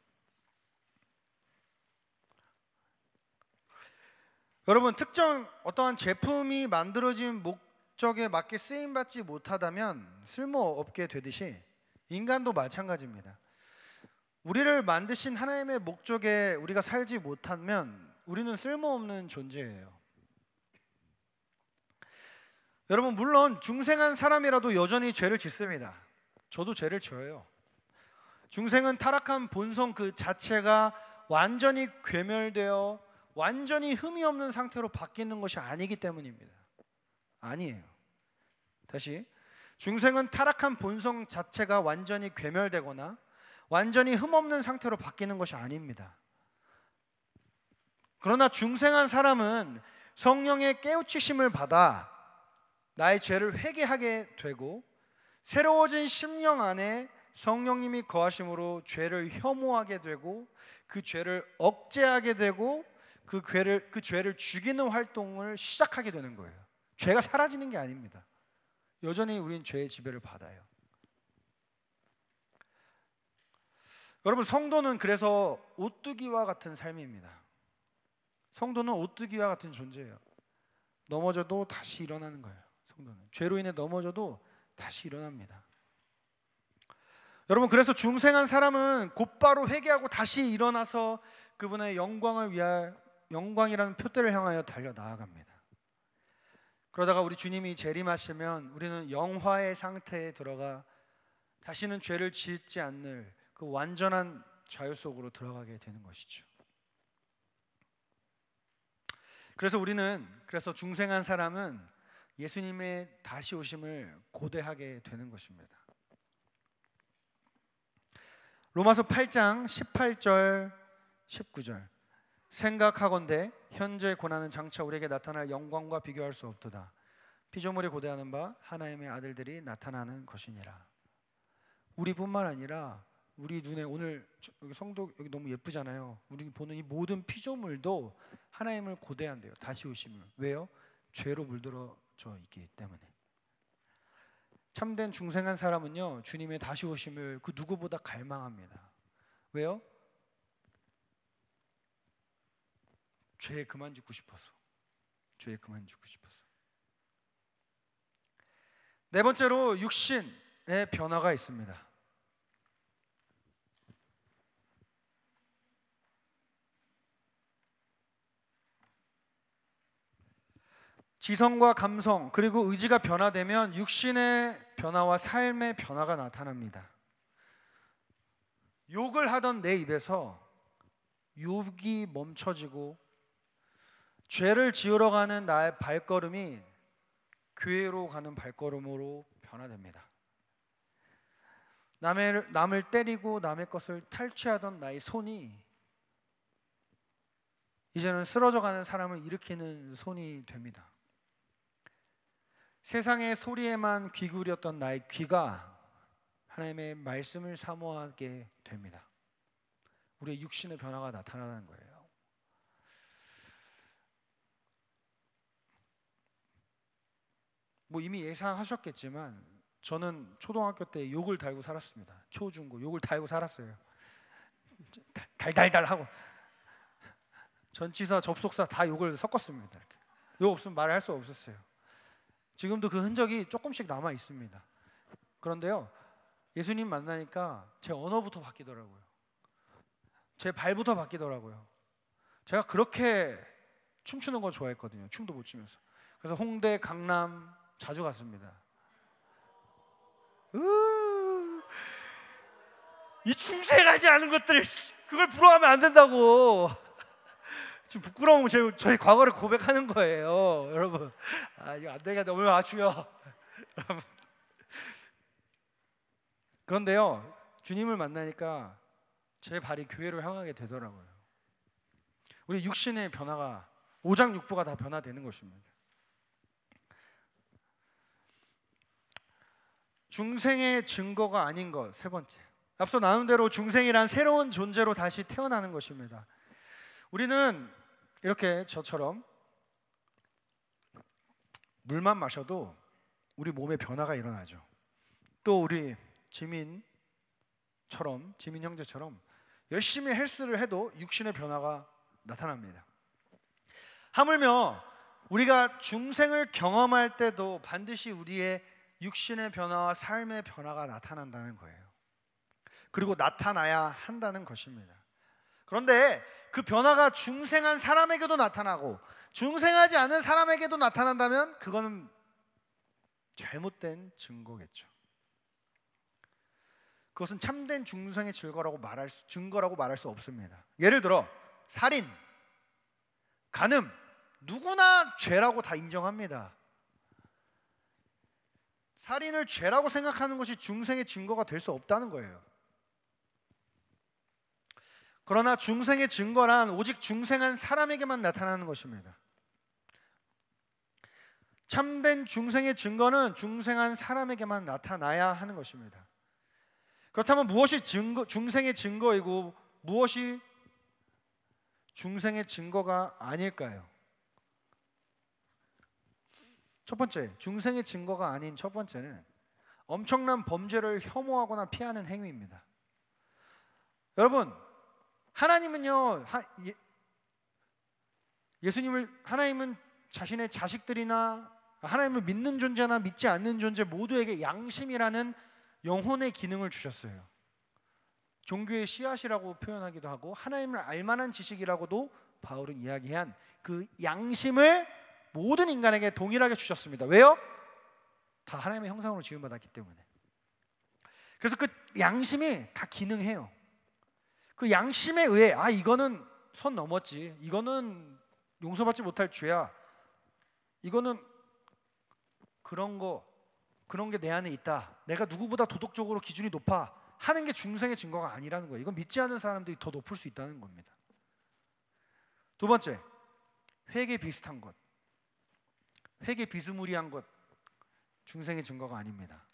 여러분, 특정 어떠한 제품이 만들어진 목적에 맞게 쓰임받지 못하다면 쓸모없게 되듯이 인간도 마찬가지입니다. 우리를 만드신 하나님의 목적에 우리가 살지 못하면 우리는 쓸모없는 존재예요. 여러분, 물론 중생한 사람이라도 여전히 죄를 짓습니다. 저도 죄를 지어요. 중생은 타락한 본성 그 자체가 완전히 괴멸되어 완전히 흠이 없는 상태로 바뀌는 것이 아니기 때문입니다. 아니에요. 다시, 중생은 타락한 본성 자체가 완전히 괴멸되거나 완전히 흠 없는 상태로 바뀌는 것이 아닙니다. 그러나 중생한 사람은 성령의 깨우치심을 받아 나의 죄를 회개하게 되고 새로워진 심령 안에 성령님이 거하심으로 죄를 혐오하게 되고 그 죄를 억제하게 되고 그 죄를 죽이는 활동을 시작하게 되는 거예요. 죄가 사라지는 게 아닙니다. 여전히 우린 죄의 지배를 받아요. 여러분, 성도는 그래서 오뚜기와 같은 삶입니다. 성도는 오뚜기와 같은 존재예요. 넘어져도 다시 일어나는 거예요. 성도는 죄로 인해 넘어져도 다시 일어납니다. 여러분, 그래서 중생한 사람은 곧바로 회개하고 다시 일어나서 그분의 영광을 위하여, 영광이라는 표대를 향하여 달려 나아갑니다. 그러다가 우리 주님이 재림하시면 우리는 영화의 상태에 들어가 다시는 죄를 짓지 않는 그 완전한 자유 속으로 들어가게 되는 것이죠. 그래서 중생한 사람은 예수님의 다시 오심을 고대하게 되는 것입니다. 로마서 8장 18절 19절 생각하건대 현재 고난은 장차 우리에게 나타날 영광과 비교할 수 없도다. 피조물이 고대하는 바 하나님의 아들들이 나타나는 것이니라. 우리뿐만 아니라 우리 눈에 오늘 여기 성도 여기 너무 예쁘잖아요. 우리 보는 이 모든 피조물도 하나님을 고대한대요. 다시 오심을. 왜요? 죄로 물들어져 있기 때문에. 참된 중생한 사람은요, 주님의 다시 오심을 그 누구보다 갈망합니다. 왜요? 죄에 그만 죽고 싶어서. 죄에 그만 죽고 싶어서. 네 번째로 육신의 변화가 있습니다. 지성과 감성 그리고 의지가 변화되면 육신의 변화와 삶의 변화가 나타납니다. 욕을 하던 내 입에서 욕이 멈춰지고 죄를 지으러 가는 나의 발걸음이 교회로 가는 발걸음으로 변화됩니다. 남을 때리고 남의 것을 탈취하던 나의 손이 이제는 쓰러져가는 사람을 일으키는 손이 됩니다. 세상의 소리에만 귀 기울였던 나의 귀가 하나님의 말씀을 사모하게 됩니다. 우리의 육신의 변화가 나타나는 거예요. 뭐 이미 예상하셨겠지만 저는 초등학교 때 욕을 달고 살았습니다. 초중고 욕을 달고 살았어요. 달달달 하고 전치사 접속사 다 욕을 섞었습니다. 욕 없으면 말을 할 수 없었어요. 지금도 그 흔적이 조금씩 남아 있습니다. 그런데요, 예수님 만나니까 제 언어부터 바뀌더라고요. 제 발부터 바뀌더라고요. 제가 그렇게 춤추는 거 좋아했거든요. 춤도 못 추면서. 그래서 홍대, 강남 자주 갔습니다. 이 중생하지 않은 것들, 그걸 부러워하면 안 된다고. 지금 부끄러운 저희 과거를 고백하는 거예요, 여러분. 이거 안 되겠다. 오늘 아주요. 여러분. 그런데요, 주님을 만나니까 제 발이 교회로 향하게 되더라고요. 우리 육신의 변화가 오장육부가 다 변화되는 것입니다. 중생의 증거가 아닌 것, 세 번째. 앞서 나눈 대로 중생이란 새로운 존재로 다시 태어나는 것입니다. 우리는 이렇게 저처럼 물만 마셔도 우리 몸에 변화가 일어나죠. 또 우리 지민 형제처럼 열심히 헬스를 해도 육신의 변화가 나타납니다. 하물며 우리가 중생을 경험할 때도 반드시 우리의 육신의 변화와 삶의 변화가 나타난다는 거예요. 그리고 나타나야 한다는 것입니다. 그런데 그 변화가 중생한 사람에게도 나타나고 중생하지 않은 사람에게도 나타난다면 그거는 잘못된 증거겠죠. 그것은 참된 중생의 증거라고 말할 수 없습니다. 예를 들어 살인, 간음, 누구나 죄라고 다 인정합니다. 살인을 죄라고 생각하는 것이 중생의 증거가 될 수 없다는 거예요. 그러나 중생의 증거란 오직 중생한 사람에게만 나타나는 것입니다. 참된 중생의 증거는 중생한 사람에게만 나타나야 하는 것입니다. 그렇다면 무엇이 중생의 증거이고 무엇이 중생의 증거가 아닐까요? 첫 번째, 중생의 증거가 아닌 첫 번째는 엄청난 범죄를 혐오하거나 피하는 행위입니다. 여러분, 하나님은요, 하나님은 자신의 자식들이나 하나님을 믿는 존재나 믿지 않는 존재 모두에게 양심이라는 영혼의 기능을 주셨어요. 종교의 씨앗이라고 표현하기도 하고 하나님을 알만한 지식이라고도 바울은 이야기한 그 양심을 모든 인간에게 동일하게 주셨습니다. 왜요? 다 하나님의 형상으로 지음받았기 때문에. 그래서 그 양심이 다 기능해요. 그 양심에 의해 이거는 선 넘었지, 이거는 용서받지 못할 죄야, 이거는 그런 게 내 안에 있다, 내가 누구보다 도덕적으로 기준이 높아 하는 게 중생의 증거가 아니라는 거예요. 이건 믿지 않는 사람들이 더 높을 수 있다는 겁니다. 두 번째, 회개 비슷한 것, 회개 비스무리한 것, 중생의 증거가 아닙니다.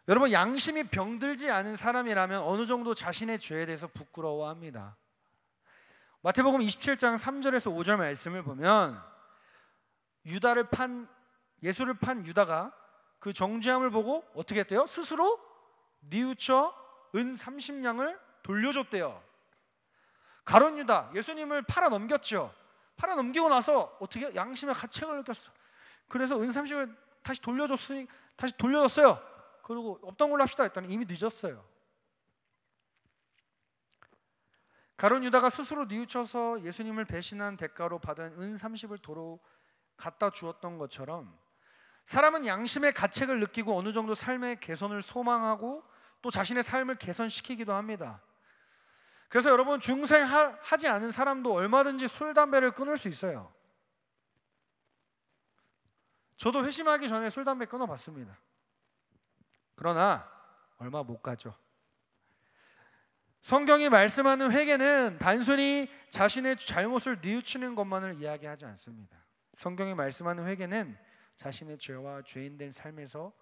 여러분, 양심이 병들지 않은 사람이라면 어느 정도 자신의 죄에 대해서 부끄러워합니다. 마태복음 27장 3절에서 5절 말씀을 보면 예수를 판 유다가 그 정죄함을 보고 어떻게 했대요? 스스로 뉘우쳐 은 30냥을 돌려줬대요. 가룟 유다, 예수님을 팔아 넘겼죠. 팔아 넘기고 나서 어떻게 양심의 가책을 느꼈어. 그래서 은 30을 다시 돌려줬어요. 그리고 없던 걸로 합시다 했더니 이미 늦었어요. 가룟 유다가 스스로 뉘우쳐서 예수님을 배신한 대가로 받은 은 30을 도로 갖다 주었던 것처럼 사람은 양심의 가책을 느끼고 어느 정도 삶의 개선을 소망하고 또 자신의 삶을 개선시키기도 합니다. 그래서 여러분, 중생하지 않은 사람도 얼마든지 술, 담배를 끊을 수 있어요. 저도 회심하기 전에 술, 담배 끊어봤습니다. 그러나 얼마 못 가죠. 성경이 말씀하는 회개는 단순히 자신의 잘못을 뉘우치는 것만을 이야기하지 않습니다. 성경이 말씀하는 회개는 자신의 죄와 죄인된 삶에서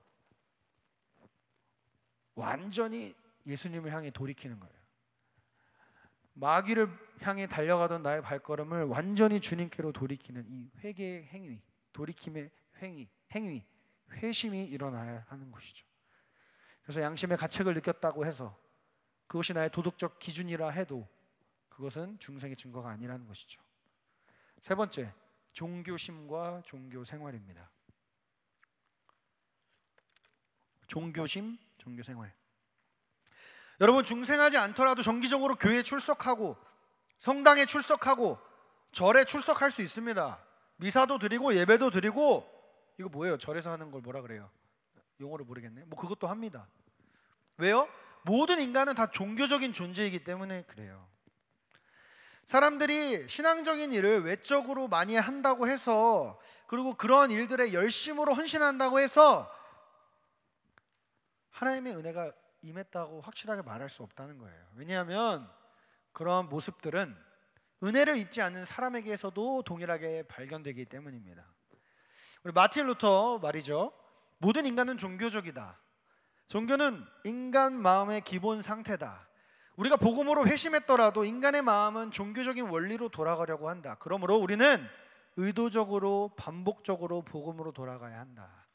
완전히 예수님을 향해 돌이키는 거예요. 마귀를 향해 달려가던 나의 발걸음을 완전히 주님께로 돌이키는 이 회개의 행위, 돌이킴의 행위, 회심이 일어나야 하는 것이죠. 그래서 양심의 가책을 느꼈다고 해서 그것이 나의 도덕적 기준이라 해도 그것은 중생의 증거가 아니라는 것이죠. 세 번째, 종교심과 종교 생활입니다. 종교심, 종교 생활. 여러분, 중생하지 않더라도 정기적으로 교회에 출석하고 성당에 출석하고 절에 출석할 수 있습니다. 미사도 드리고 예배도 드리고, 이거 뭐예요? 절에서 하는 걸 뭐라 그래요? 용어를 모르겠네. 뭐 그것도 합니다. 왜요? 모든 인간은 다 종교적인 존재이기 때문에 그래요. 사람들이 신앙적인 일을 외적으로 많이 한다고 해서, 그리고 그런 일들에 열심으로 헌신한다고 해서 하나님의 은혜가 임했다고 확실하게 말할 수 없다는 거예요. 왜냐하면 그런 모습들은 은혜를 입지 않는 사람에게서도 동일하게 발견되기 때문입니다. 우리 마틴 루터 말이죠. 모든 인간은 종교적이다. 종교는 인간 마음의 기본 상태다. 우리가 복음으로 회심했더라도 인간의 마음은 종교적인 원리로 돌아가려고 한다. 그러므로 우리는 의도적으로 반복적으로 복음으로 돌아가야 한다.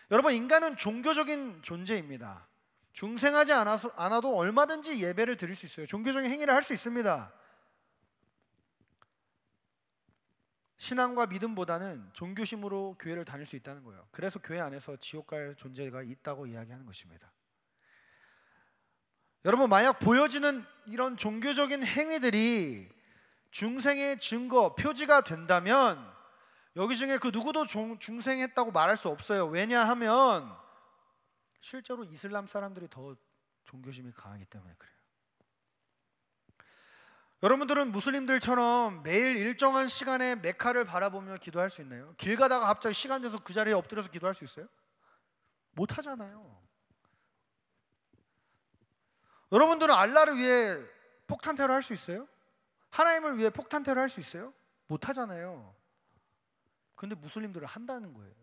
여러분, 인간은 종교적인 존재입니다. 중생하지 않아도 얼마든지 예배를 드릴 수 있어요. 종교적인 행위를 할 수 있습니다. 신앙과 믿음보다는 종교심으로 교회를 다닐 수 있다는 거예요. 그래서 교회 안에서 지옥 갈 존재가 있다고 이야기하는 것입니다. 여러분, 만약 보여지는 이런 종교적인 행위들이 중생의 증거, 표지가 된다면 여기 중에 그 누구도 중생했다고 말할 수 없어요. 왜냐하면 실제로 이슬람 사람들이 더 종교심이 강하기 때문에 그래요. 여러분들은 무슬림들처럼 매일 일정한 시간에 메카를 바라보며 기도할 수 있나요? 길 가다가 갑자기 시간 돼서 그 자리에 엎드려서 기도할 수 있어요? 못 하잖아요. 여러분들은 알라를 위해 폭탄 테러 할 수 있어요? 하나님을 위해 폭탄 테러 할 수 있어요? 못 하잖아요. 근데 무슬림들은 한다는 거예요.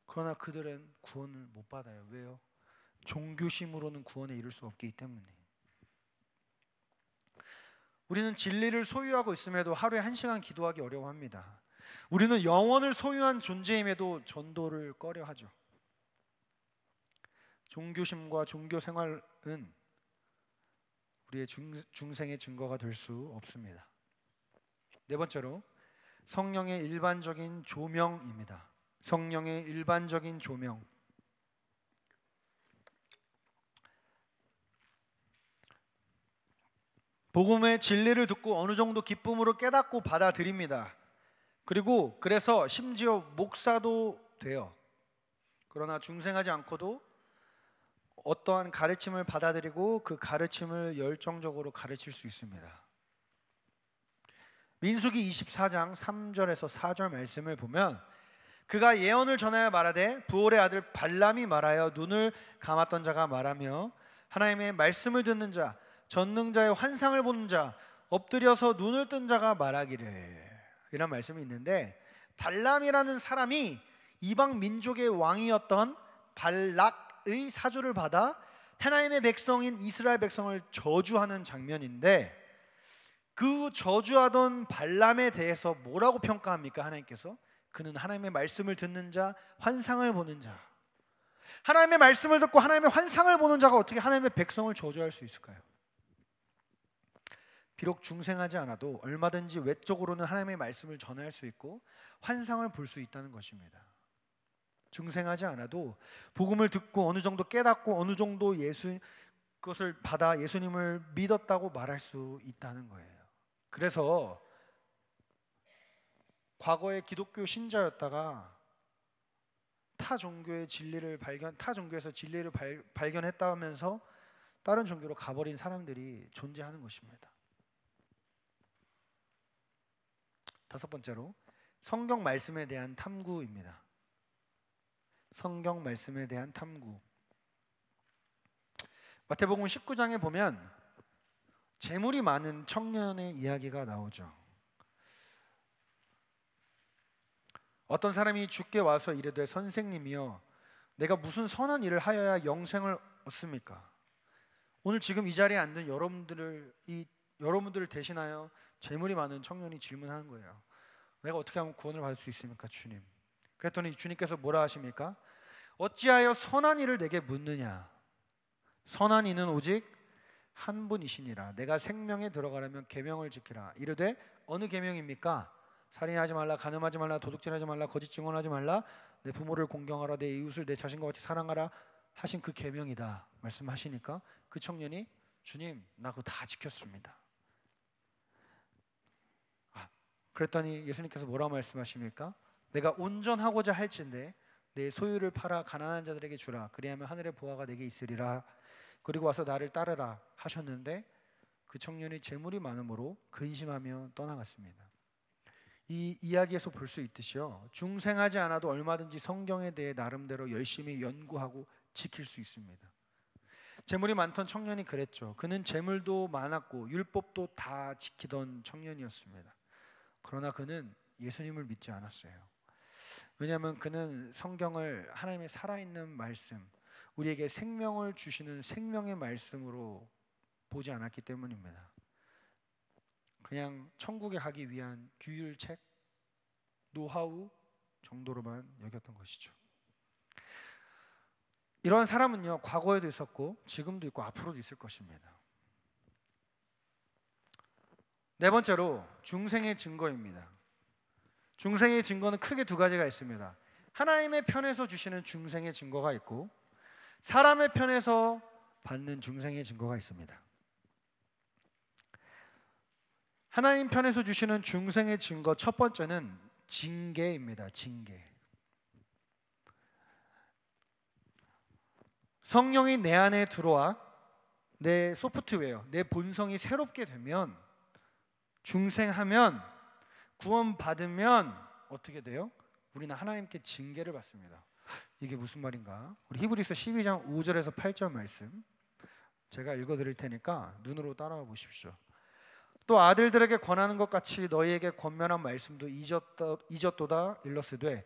그러나 그들은 구원을 못 받아요. 왜요? 종교심으로는 구원에 이를 수 없기 때문에. 우리는 진리를 소유하고 있음에도 하루에 1시간 기도하기 어려워합니다. 우리는 영원을 소유한 존재임에도 전도를 꺼려하죠. 종교심과 종교 생활은 우리의 중생의 증거가 될 수 없습니다. 네 번째로, 성령의 일반적인 조명입니다. 성령의 일반적인 조명. 복음의 진리를 듣고 어느 정도 기쁨으로 깨닫고 받아들입니다. 그리고 그래서 심지어 목사도 돼요. 그러나 중생하지 않고도 어떠한 가르침을 받아들이고 그 가르침을 열정적으로 가르칠 수 있습니다. 민수기 24장 3절에서 4절 말씀을 보면 그가 예언을 전하여 말하되 부올의 아들 발람이 말하여 눈을 감았던 자가 말하며 하나님의 말씀을 듣는 자 전능자의 환상을 보는 자 엎드려서 눈을 뜬 자가 말하기를, 이런 말씀이 있는데, 발람이라는 사람이 이방 민족의 왕이었던 발락의 사주를 받아 하나님의 백성인 이스라엘 백성을 저주하는 장면인데, 그 저주하던 발람에 대해서 뭐라고 평가합니까? 하나님께서 그는 하나님의 말씀을 듣는 자, 환상을 보는 자. 하나님의 말씀을 듣고 하나님의 환상을 보는 자가 어떻게 하나님의 백성을 저주할 수 있을까요? 비록 중생하지 않아도 얼마든지 외적으로는 하나님의 말씀을 전할 수 있고 환상을 볼 수 있다는 것입니다. 중생하지 않아도 복음을 듣고 어느 정도 깨닫고 어느 정도 그것을 받아 예수님을 믿었다고 말할 수 있다는 거예요. 그래서 과거에 기독교 신자였다가 타 종교에서 진리를 발견했다 하면서 다른 종교로 가버린 사람들이 존재하는 것입니다. 다섯 번째로 성경 말씀에 대한 탐구입니다. 성경 말씀에 대한 탐구. 마태복음 19장에 보면 재물이 많은 청년의 이야기가 나오죠. 어떤 사람이 주께 와서 이르되 선생님이여 내가 무슨 선한 일을 하여야 영생을 얻습니까? 오늘 지금 이 자리에 앉은 여러분들을 대신하여 재물이 많은 청년이 질문하는 거예요. 내가 어떻게 하면 구원을 받을 수 있습니까, 주님? 그랬더니 주님께서 뭐라 하십니까? 어찌하여 선한 일을 내게 묻느냐? 선한 이는 오직 한 분이시니라. 내가 생명에 들어가려면 계명을 지키라. 이르되 어느 계명입니까? 살인하지 말라, 간음하지 말라, 도둑질하지 말라, 거짓 증언하지 말라, 내 부모를 공경하라, 내 이웃을 내 자신과 같이 사랑하라 하신 그 계명이다 말씀하시니까 그 청년이 주님 나 그거 다 지켰습니다. 그랬더니 예수님께서 뭐라고 말씀하십니까? 내가 온전하고자 할진대 내 소유를 팔아 가난한 자들에게 주라. 그리하면 하늘의 보화가 내게 있으리라. 그리고 와서 나를 따르라 하셨는데 그 청년이 재물이 많음으로 근심하며 떠나갔습니다. 이 이야기에서 볼 수 있듯이요, 중생하지 않아도 얼마든지 성경에 대해 나름대로 열심히 연구하고 지킬 수 있습니다. 재물이 많던 청년이 그랬죠. 그는 재물도 많았고 율법도 다 지키던 청년이었습니다. 그러나 그는 예수님을 믿지 않았어요. 왜냐하면 그는 성경을 하나님의 살아있는 말씀, 우리에게 생명을 주시는 생명의 말씀으로 보지 않았기 때문입니다. 그냥 천국에 가기 위한 규율책, 노하우 정도로만 여겼던 것이죠. 이런 사람은요, 과거에도 있었고 지금도 있고 앞으로도 있을 것입니다. 네 번째로 중생의 증거입니다. 중생의 증거는 크게 두 가지가 있습니다. 하나님의 편에서 주시는 중생의 증거가 있고 사람의 편에서 받는 중생의 증거가 있습니다. 하나님 편에서 주시는 중생의 증거 첫 번째는 징계입니다. 징계. 성령이 내 안에 들어와 내 소프트웨어, 내 본성이 새롭게 되면, 중생하면, 구원받으면 어떻게 돼요? 우리는 하나님께 징계를 받습니다. 이게 무슨 말인가? 우리 히브리서 12장 5절에서 8절 말씀 제가 읽어드릴 테니까 눈으로 따라와 보십시오. 또 아들들에게 권하는 것 같이 너희에게 권면한 말씀도 잊었도다. 일러스되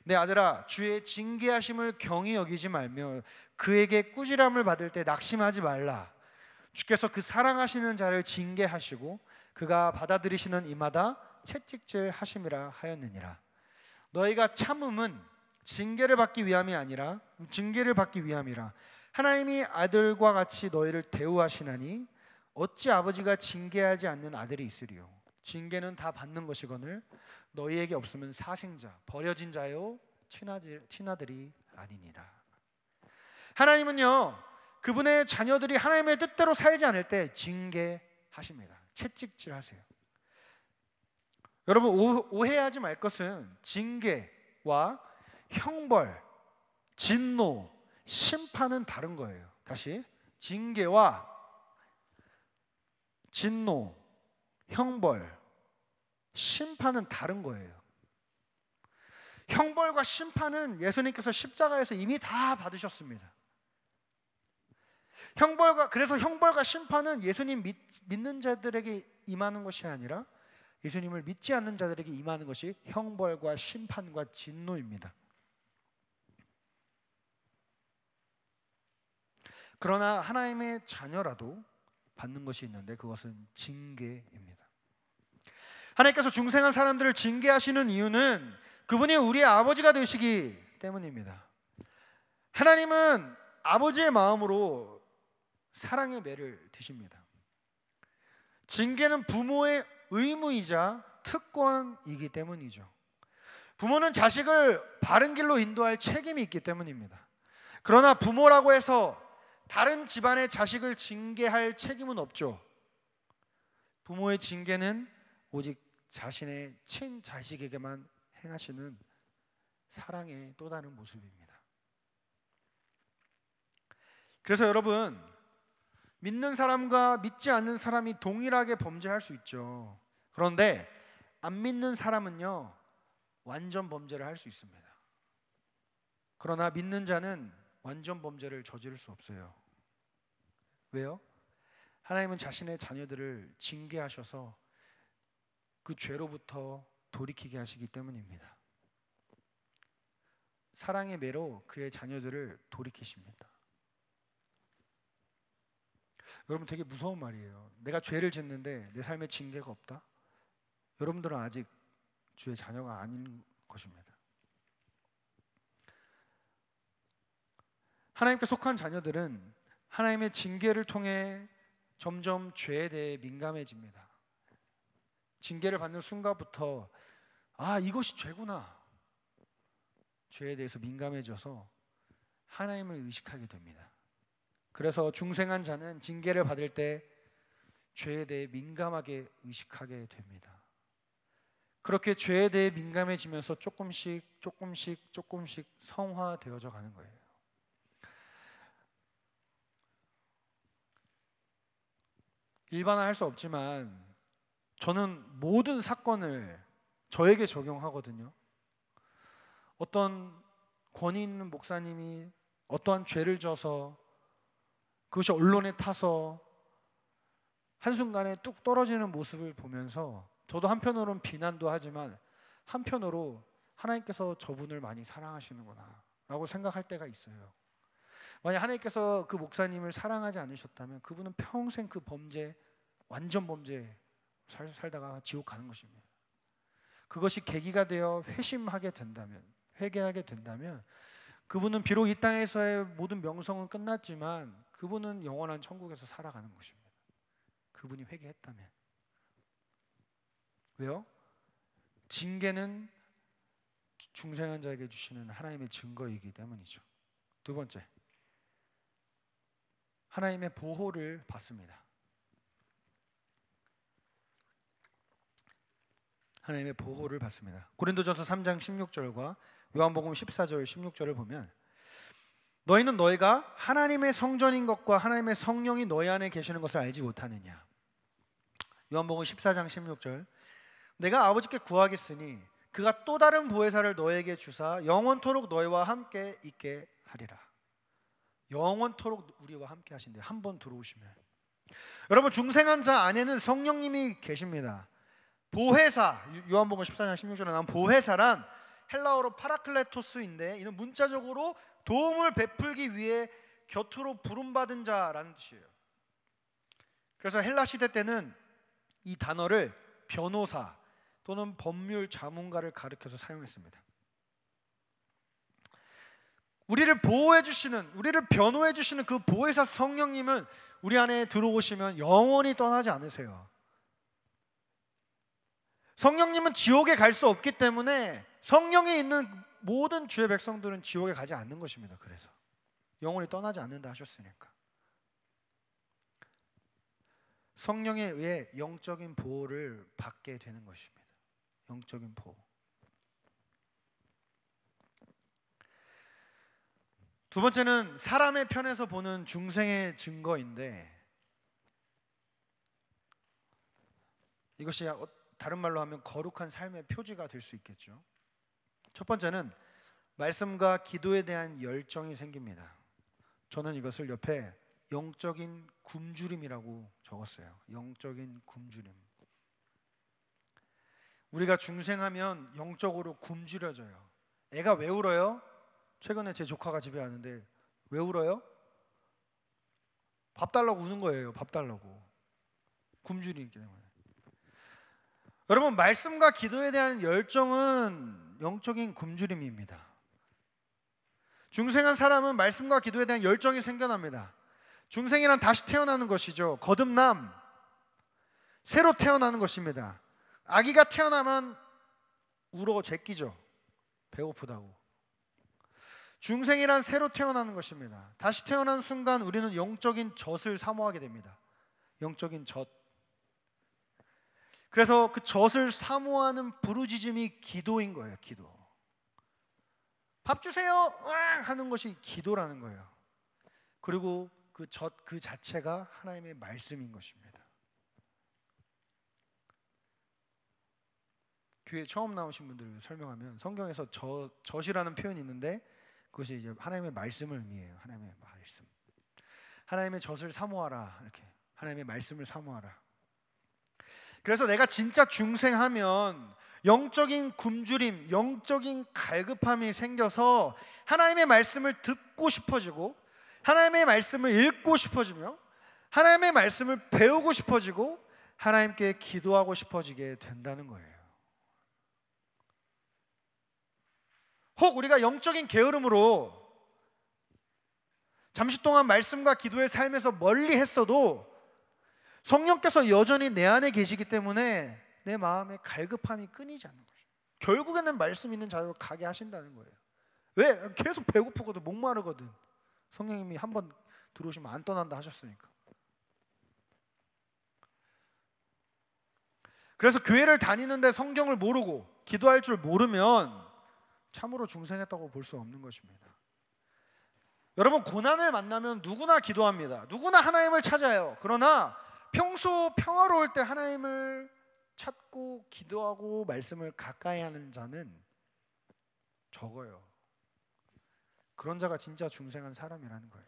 내 아들아 주의 징계하심을 경히 여기지 말며 그에게 꾸지람을 받을 때 낙심하지 말라. 주께서 그 사랑하시는 자를 징계하시고 그가 받아들이시는 이마다 채찍질 하심이라 하였느니라. 너희가 참음은 징계를 받기 위함이라. 하나님이 아들과 같이 너희를 대우하시나니 어찌 아버지가 징계하지 않는 아들이 있으리요. 징계는 다 받는 것이거늘 너희에게 없으면 사생자 버려진 자요 친아들이 아니니라. 하나님은요, 그분의 자녀들이 하나님의 뜻대로 살지 않을 때 징계하십니다. 채찍질하세요. 여러분, 오해하지 말 것은 징계와 형벌, 진노, 심판은 다른 거예요. 다시, 징계와 진노, 형벌, 심판은 다른 거예요. 형벌과 심판은 예수님께서 십자가에서 이미 다 받으셨습니다. 그래서 형벌과 심판은 예수님 믿는 자들에게 임하는 것이 아니라 예수님을 믿지 않는 자들에게 임하는 것이 형벌과 심판과 진노입니다. 그러나 하나님의 자녀라도 받는 것이 있는데 그것은 징계입니다. 하나님께서 중생한 사람들을 징계하시는 이유는 그분이 우리의 아버지가 되시기 때문입니다. 하나님은 아버지의 마음으로 사랑의 매를 드십니다. 징계는 부모의 의무이자 특권이기 때문이죠. 부모는 자식을 바른 길로 인도할 책임이 있기 때문입니다. 그러나 부모라고 해서 다른 집안의 자식을 징계할 책임은 없죠. 부모의 징계는 오직 자신의 친자식에게만 행하시는 사랑의 또 다른 모습입니다. 그래서 여러분, 믿는 사람과 믿지 않는 사람이 동일하게 범죄할 수 있죠. 그런데 안 믿는 사람은요, 완전 범죄를 할 수 있습니다. 그러나 믿는 자는 완전 범죄를 저지를 수 없어요. 왜요? 하나님은 자신의 자녀들을 징계하셔서 그 죄로부터 돌이키게 하시기 때문입니다. 사랑의 매로 그의 자녀들을 돌이키십니다. 여러분, 되게 무서운 말이에요. 내가 죄를 짓는데 내 삶에 징계가 없다? 여러분들은 아직 주의 자녀가 아닌 것입니다. 하나님께 속한 자녀들은 하나님의 징계를 통해 점점 죄에 대해 민감해집니다. 징계를 받는 순간부터 이것이 죄구나, 죄에 대해서 민감해져서 하나님을 의식하게 됩니다. 그래서 중생한 자는 징계를 받을 때 죄에 대해 민감하게 의식하게 됩니다. 그렇게 죄에 대해 민감해지면서 조금씩 성화되어져 가는 거예요. 일반화할 수 없지만 저는 모든 사건을 저에게 적용하거든요. 어떤 권위 있는 목사님이 어떠한 죄를 져서 그것이 언론에 타서 한순간에 뚝 떨어지는 모습을 보면서 저도 한편으로는 비난도 하지만 한편으로 하나님께서 저분을 많이 사랑하시는구나 라고 생각할 때가 있어요. 만약 하나님께서 그 목사님을 사랑하지 않으셨다면 그분은 평생 그 범죄, 완전 범죄 살다가 지옥 가는 것입니다. 그것이 계기가 되어 회개하게 된다면 그분은 비록 이 땅에서의 모든 명성은 끝났지만 그분은 영원한 천국에서 살아가는 것입니다. 그분이 회개했다면. 왜요? 징계는 중생한 자에게 주시는 하나님의 증거이기 때문이죠. 두 번째, 하나님의 보호를 받습니다. 하나님의 보호를 받습니다. 고린도전서 3장 16절과 요한복음 14절 16절을 보면 너희는 너희가 하나님의 성전인 것과 하나님의 성령이 너희 안에 계시는 것을 알지 못하느냐. 요한복음 14장 16절 내가 아버지께 구하겠으니 그가 또 다른 보혜사를 너희에게 주사 영원토록 너희와 함께 있게 하리라. 영원토록 우리와 함께 하신대요. 한 번 들어오시면. 여러분, 중생한 자 안에는 성령님이 계십니다. 보혜사, 요한복음 14장 16절에 나온 보혜사란 헬라어로 파라클레토스인데 이는 문자적으로 도움을 베풀기 위해 곁으로 부름받은 자라는 뜻이에요. 그래서 헬라 시대 때는 이 단어를 변호사 또는 법률 자문가를 가리켜서 사용했습니다. 우리를 보호해 주시는, 우리를 변호해 주시는 그 보혜사 성령님은 우리 안에 들어오시면 영원히 떠나지 않으세요. 성령님은 지옥에 갈 수 없기 때문에 성령에 있는 모든 주의 백성들은 지옥에 가지 않는 것입니다. 그래서 영원히 떠나지 않는다 하셨으니까 성령에 의해 영적인 보호를 받게 되는 것입니다. 영적인 보호. 두 번째는 사람의 편에서 보는 중생의 증거인데, 이것이 다른 말로 하면 거룩한 삶의 표지가 될 수 있겠죠. 첫 번째는 말씀과 기도에 대한 열정이 생깁니다. 저는 이것을 옆에 영적인 굶주림이라고 적었어요. 영적인 굶주림. 우리가 중생하면 영적으로 굶주려져요. 애가 왜 울어요? 최근에 제 조카가 집에 왔는데 왜 울어요? 밥 달라고 우는 거예요. 밥 달라고. 굶주리기 때문에. 여러분, 말씀과 기도에 대한 열정은 영적인 굶주림입니다. 중생한 사람은 말씀과 기도에 대한 열정이 생겨납니다. 중생이란 다시 태어나는 것이죠. 거듭남, 새로 태어나는 것입니다. 아기가 태어나면 울어 제끼죠. 배고프다고. 중생이란 새로 태어나는 것입니다. 다시 태어난 순간 우리는 영적인 젖을 사모하게 됩니다. 영적인 젖. 그래서 그 젖을 사모하는 부르짖음이 기도인 거예요. 기도. 밥 주세요 하는 것이 기도라는 거예요. 그리고 그 젖 그 자체가 하나님의 말씀인 것입니다. 교회 처음 나오신 분들 설명하면 성경에서 젖이라는 표현이 있는데 그것이 이제 하나님의 말씀을 의미해요. 하나님의 말씀. 하나님의 젖을 사모하라. 이렇게 하나님의 말씀을 사모하라. 그래서 내가 진짜 중생하면 영적인 굶주림, 영적인 갈급함이 생겨서 하나님의 말씀을 듣고 싶어지고 하나님의 말씀을 읽고 싶어지며 하나님의 말씀을 배우고 싶어지고 하나님께 기도하고 싶어지게 된다는 거예요. 혹 우리가 영적인 게으름으로 잠시 동안 말씀과 기도의 삶에서 멀리 했어도 성령께서 여전히 내 안에 계시기 때문에 내 마음의 갈급함이 끊이지 않는 거죠. 결국에는 말씀 있는 자리로 가게 하신다는 거예요. 왜? 계속 배고프거든, 목마르거든. 성령님이 한번 들어오시면 안 떠난다 하셨으니까. 그래서 교회를 다니는데 성경을 모르고 기도할 줄 모르면 참으로 중생했다고 볼 수 없는 것입니다. 여러분, 고난을 만나면 누구나 기도합니다. 누구나 하나님을 찾아요. 그러나 평소 평화로울 때 하나님을 찾고 기도하고 말씀을 가까이 하는 자는 적어요. 그런 자가 진짜 중생한 사람이라는 거예요.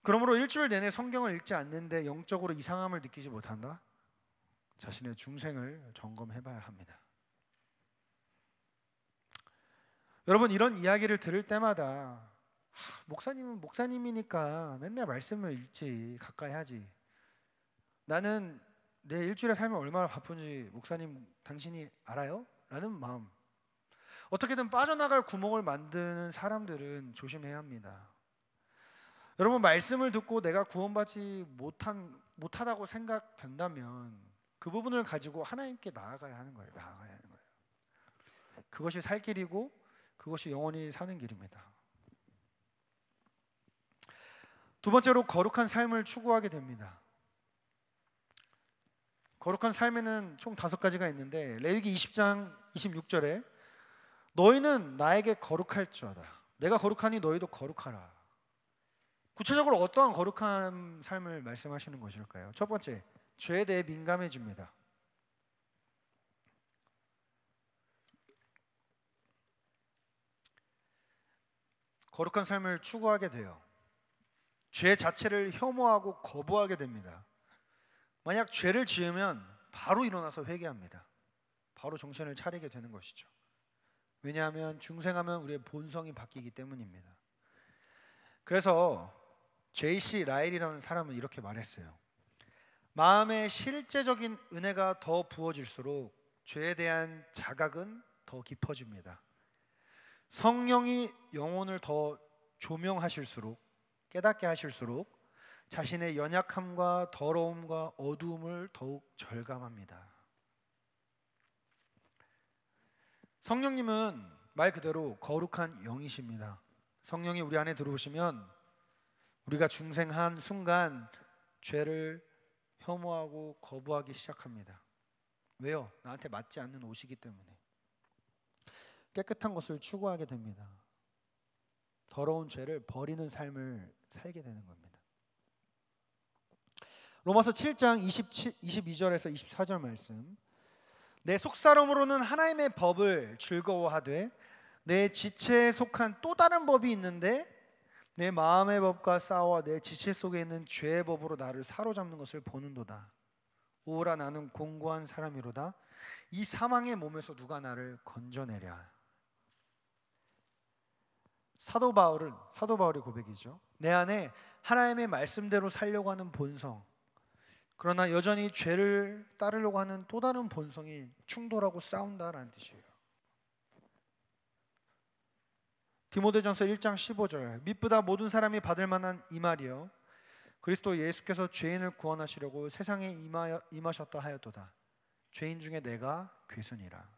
그러므로 일주일 내내 성경을 읽지 않는데 영적으로 이상함을 느끼지 못한다? 자신의 중생을 점검해봐야 합니다. 여러분, 이런 이야기를 들을 때마다 목사님은 목사님이니까 맨날 말씀을 읽지, 가까이 하지. 나는 내 일주일의 삶이 얼마나 바쁜지 목사님 당신이 알아요? 라는 마음. 어떻게든 빠져나갈 구멍을 만드는 사람들은 조심해야 합니다. 여러분, 말씀을 듣고 내가 구원받지 못하다고 생각된다면 그 부분을 가지고 하나님께 나아가야 하는 거예요. 나아가야 하는 거예요. 그것이 살 길이고 그것이 영원히 사는 길입니다. 두 번째로 거룩한 삶을 추구하게 됩니다. 거룩한 삶에는 총 5가지가 있는데 레위기 20장 26절에 너희는 나에게 거룩할지어다. 내가 거룩하니 너희도 거룩하라. 구체적으로 어떠한 거룩한 삶을 말씀하시는 것일까요? 첫 번째, 죄에 대해 민감해집니다. 거룩한 삶을 추구하게 돼요. 죄 자체를 혐오하고 거부하게 됩니다. 만약 죄를 지으면 바로 일어나서 회개합니다. 바로 정신을 차리게 되는 것이죠. 왜냐하면 중생하면 우리의 본성이 바뀌기 때문입니다. 그래서 J.C. 라일이라는 사람은 이렇게 말했어요. 마음의 실제적인 은혜가 더 부어질수록 죄에 대한 자각은 더 깊어집니다. 성령이 영혼을 더 조명하실수록, 깨닫게 하실수록 자신의 연약함과 더러움과 어두움을 더욱 절감합니다. 성령님은 말 그대로 거룩한 영이십니다. 성령이 우리 안에 들어오시면 우리가 중생한 순간 죄를 혐오하고 거부하기 시작합니다. 왜요? 나한테 맞지 않는 옷이기 때문에. 깨끗한 것을 추구하게 됩니다. 더러운 죄를 버리는 삶을 살게 되는 겁니다. 로마서 7장 22절에서 24절 말씀. 내 속사람으로는 하나님의 법을 즐거워하되 내 지체에 속한 또 다른 법이 있는데 내 마음의 법과 싸워 내 지체 속에 있는 죄의 법으로 나를 사로잡는 것을 보는도다. 오라 나는 공고한 사람이로다. 이 사망의 몸에서 누가 나를 건져내랴. 사도 바울의 고백이죠. 내 안에 하나님의 말씀대로 살려고 하는 본성, 그러나 여전히 죄를 따르려고 하는 또 다른 본성이 충돌하고 싸운다라는 뜻이에요. 디모데전서 1장 15절. 미쁘다 모든 사람이 받을 만한 이 말이요 그리스도 예수께서 죄인을 구원하시려고 세상에 임하셨다 하였도다. 죄인 중에 내가 괴순이라.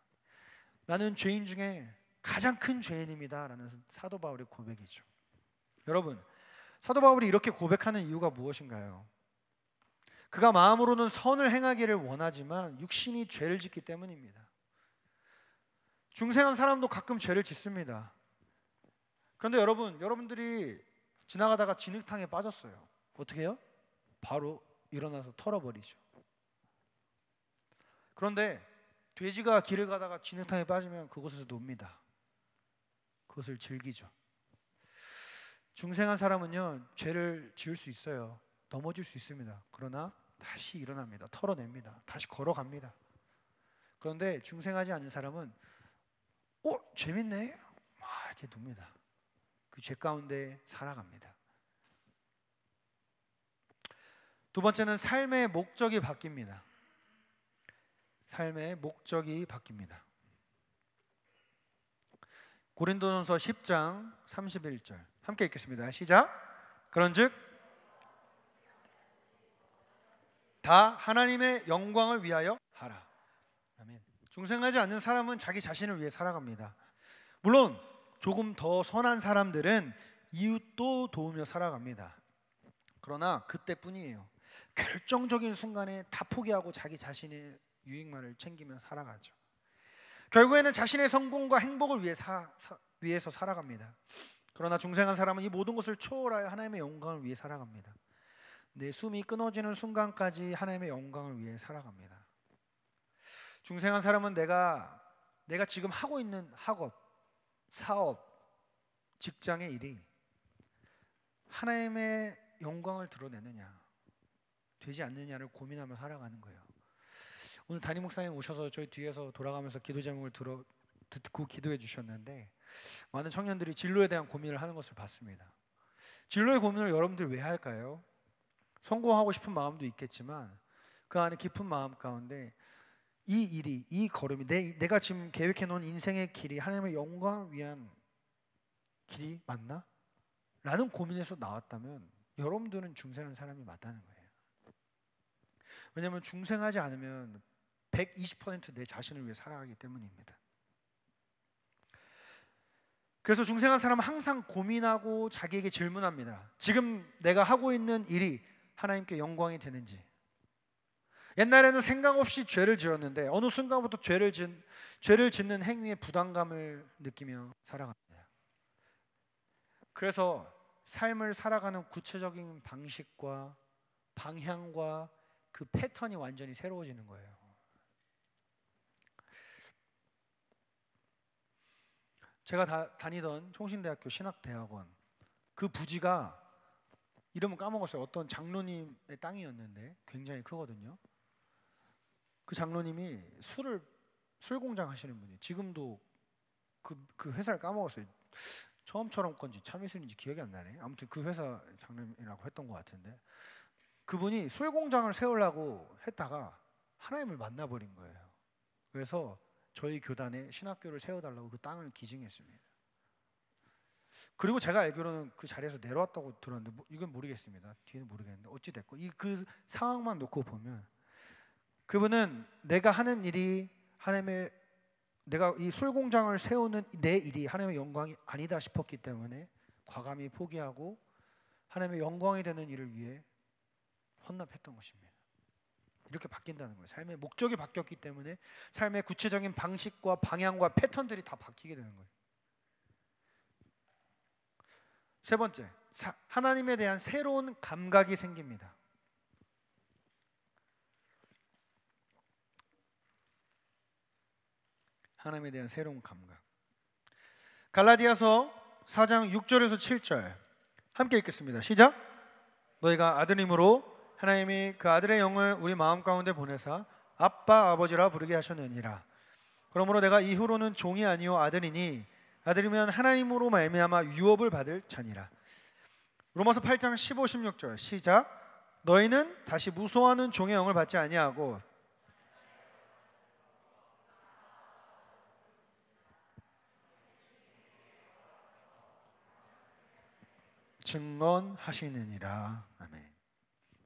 나는 죄인 중에 가장 큰 죄인입니다 라는 사도 바울의 고백이죠. 여러분, 사도 바울이 이렇게 고백하는 이유가 무엇인가요? 그가 마음으로는 선을 행하기를 원하지만 육신이 죄를 짓기 때문입니다. 중생한 사람도 가끔 죄를 짓습니다. 그런데 여러분들이 지나가다가 진흙탕에 빠졌어요. 어떻게 해요? 바로 일어나서 털어버리죠. 그런데 돼지가 길을 가다가 진흙탕에 빠지면 그곳에서 놉니다. 그것을 즐기죠. 중생한 사람은요, 죄를 지을 수 있어요. 넘어질 수 있습니다. 그러나 다시 일어납니다. 털어냅니다. 다시 걸어갑니다. 그런데 중생하지 않은 사람은 재밌네? 이렇게 놉니다. 그 죄 가운데 살아갑니다. 두 번째는 삶의 목적이 바뀝니다. 삶의 목적이 바뀝니다. 고린도전서 10장 31절 함께 읽겠습니다. 시작. 그런즉 다 하나님의 영광을 위하여 하라. 아멘. 중생하지 않는 사람은 자기 자신을 위해 살아갑니다. 물론 조금 더 선한 사람들은 이웃도 도우며 살아갑니다. 그러나 그때뿐이에요. 결정적인 순간에 다 포기하고 자기 자신의 유익만을 챙기며 살아가죠. 결국에는 자신의 성공과 행복을 위해서 살아갑니다. 그러나 중생한 사람은 이 모든 것을 초월하여 하나님의 영광을 위해 살아갑니다. 내 숨이 끊어지는 순간까지 하나님의 영광을 위해 살아갑니다. 중생한 사람은 내가 지금 하고 있는 학업, 사업, 직장의 일이 하나님의 영광을 드러내느냐 되지 않느냐를 고민하며 살아가는 거예요. 오늘 담임 목사님 오셔서 저희 뒤에서 돌아가면서 기도 제목을 듣고 기도해 주셨는데 많은 청년들이 진로에 대한 고민을 하는 것을 봤습니다. 진로의 고민을 여러분들 왜 할까요? 성공하고 싶은 마음도 있겠지만 그 안에 깊은 마음 가운데 이 일이, 이 걸음이 내가 지금 계획해 놓은 인생의 길이 하나님의 영광을 위한 길이 맞나? 라는 고민에서 나왔다면 여러분들은 중생한 사람이 맞다는 거예요. 왜냐하면 중생하지 않으면 120% 내 자신을 위해 살아가기 때문입니다. 그래서 중생한 사람은 항상 고민하고 자기에게 질문합니다. 지금 내가 하고 있는 일이 하나님께 영광이 되는지. 옛날에는 생각 없이 죄를 지었는데 어느 순간부터 죄를 짓는 행위에 부담감을 느끼며 살아갑니다. 그래서 삶을 살아가는 구체적인 방식과 방향과 그 패턴이 완전히 새로워지는 거예요. 제가 다니던 총신대학교 신학대학원 그 부지가 이름은 까먹었어요. 어떤 장로님의 땅이었는데 굉장히 크거든요. 그 장로님이 술 공장 하시는 분이 지금도 그 회사를 까먹었어요. 처음처럼 건지 참이슬인지 기억이 안 나네. 아무튼 그 회사 장로님이라고 했던 것 같은데 그분이 술 공장을 세우려고 했다가 하나님을 만나버린 거예요. 그래서 저희 교단에 신학교를 세워달라고 그 땅을 기증했습니다. 그리고 제가 알기로는 그 자리에서 내려왔다고 들었는데 이건 모르겠습니다. 뒤는 모르겠는데 어찌 됐고 그 상황만 놓고 보면 그분은 내가 하는 일이 하나님의 내가 이 술공장을 세우는 내 일이 하나님의 영광이 아니다 싶었기 때문에 과감히 포기하고 하나님의 영광이 되는 일을 위해 헌납했던 것입니다. 이렇게 바뀐다는 거예요. 삶의 목적이 바뀌었기 때문에 삶의 구체적인 방식과 방향과 패턴들이 다 바뀌게 되는 거예요. 세 번째, 하나님에 대한 새로운 감각이 생깁니다. 하나님에 대한 새로운 감각. 갈라디아서 4장 6절에서 7절 함께 읽겠습니다. 시작. 너희가 아들임으로 하나님이 그 아들의 영을 우리 마음 가운데 보내사 아빠 아버지라 부르게 하셨느니라. 그러므로 내가 이후로는 종이 아니요 아들이니 아들이면 하나님으로 말미암아 유업을 받을 자니라. 로마서 8장 15, 16절 시작. 너희는 다시 무소하는 종의 영을 받지 아니하고 증언하시느니라. 아멘.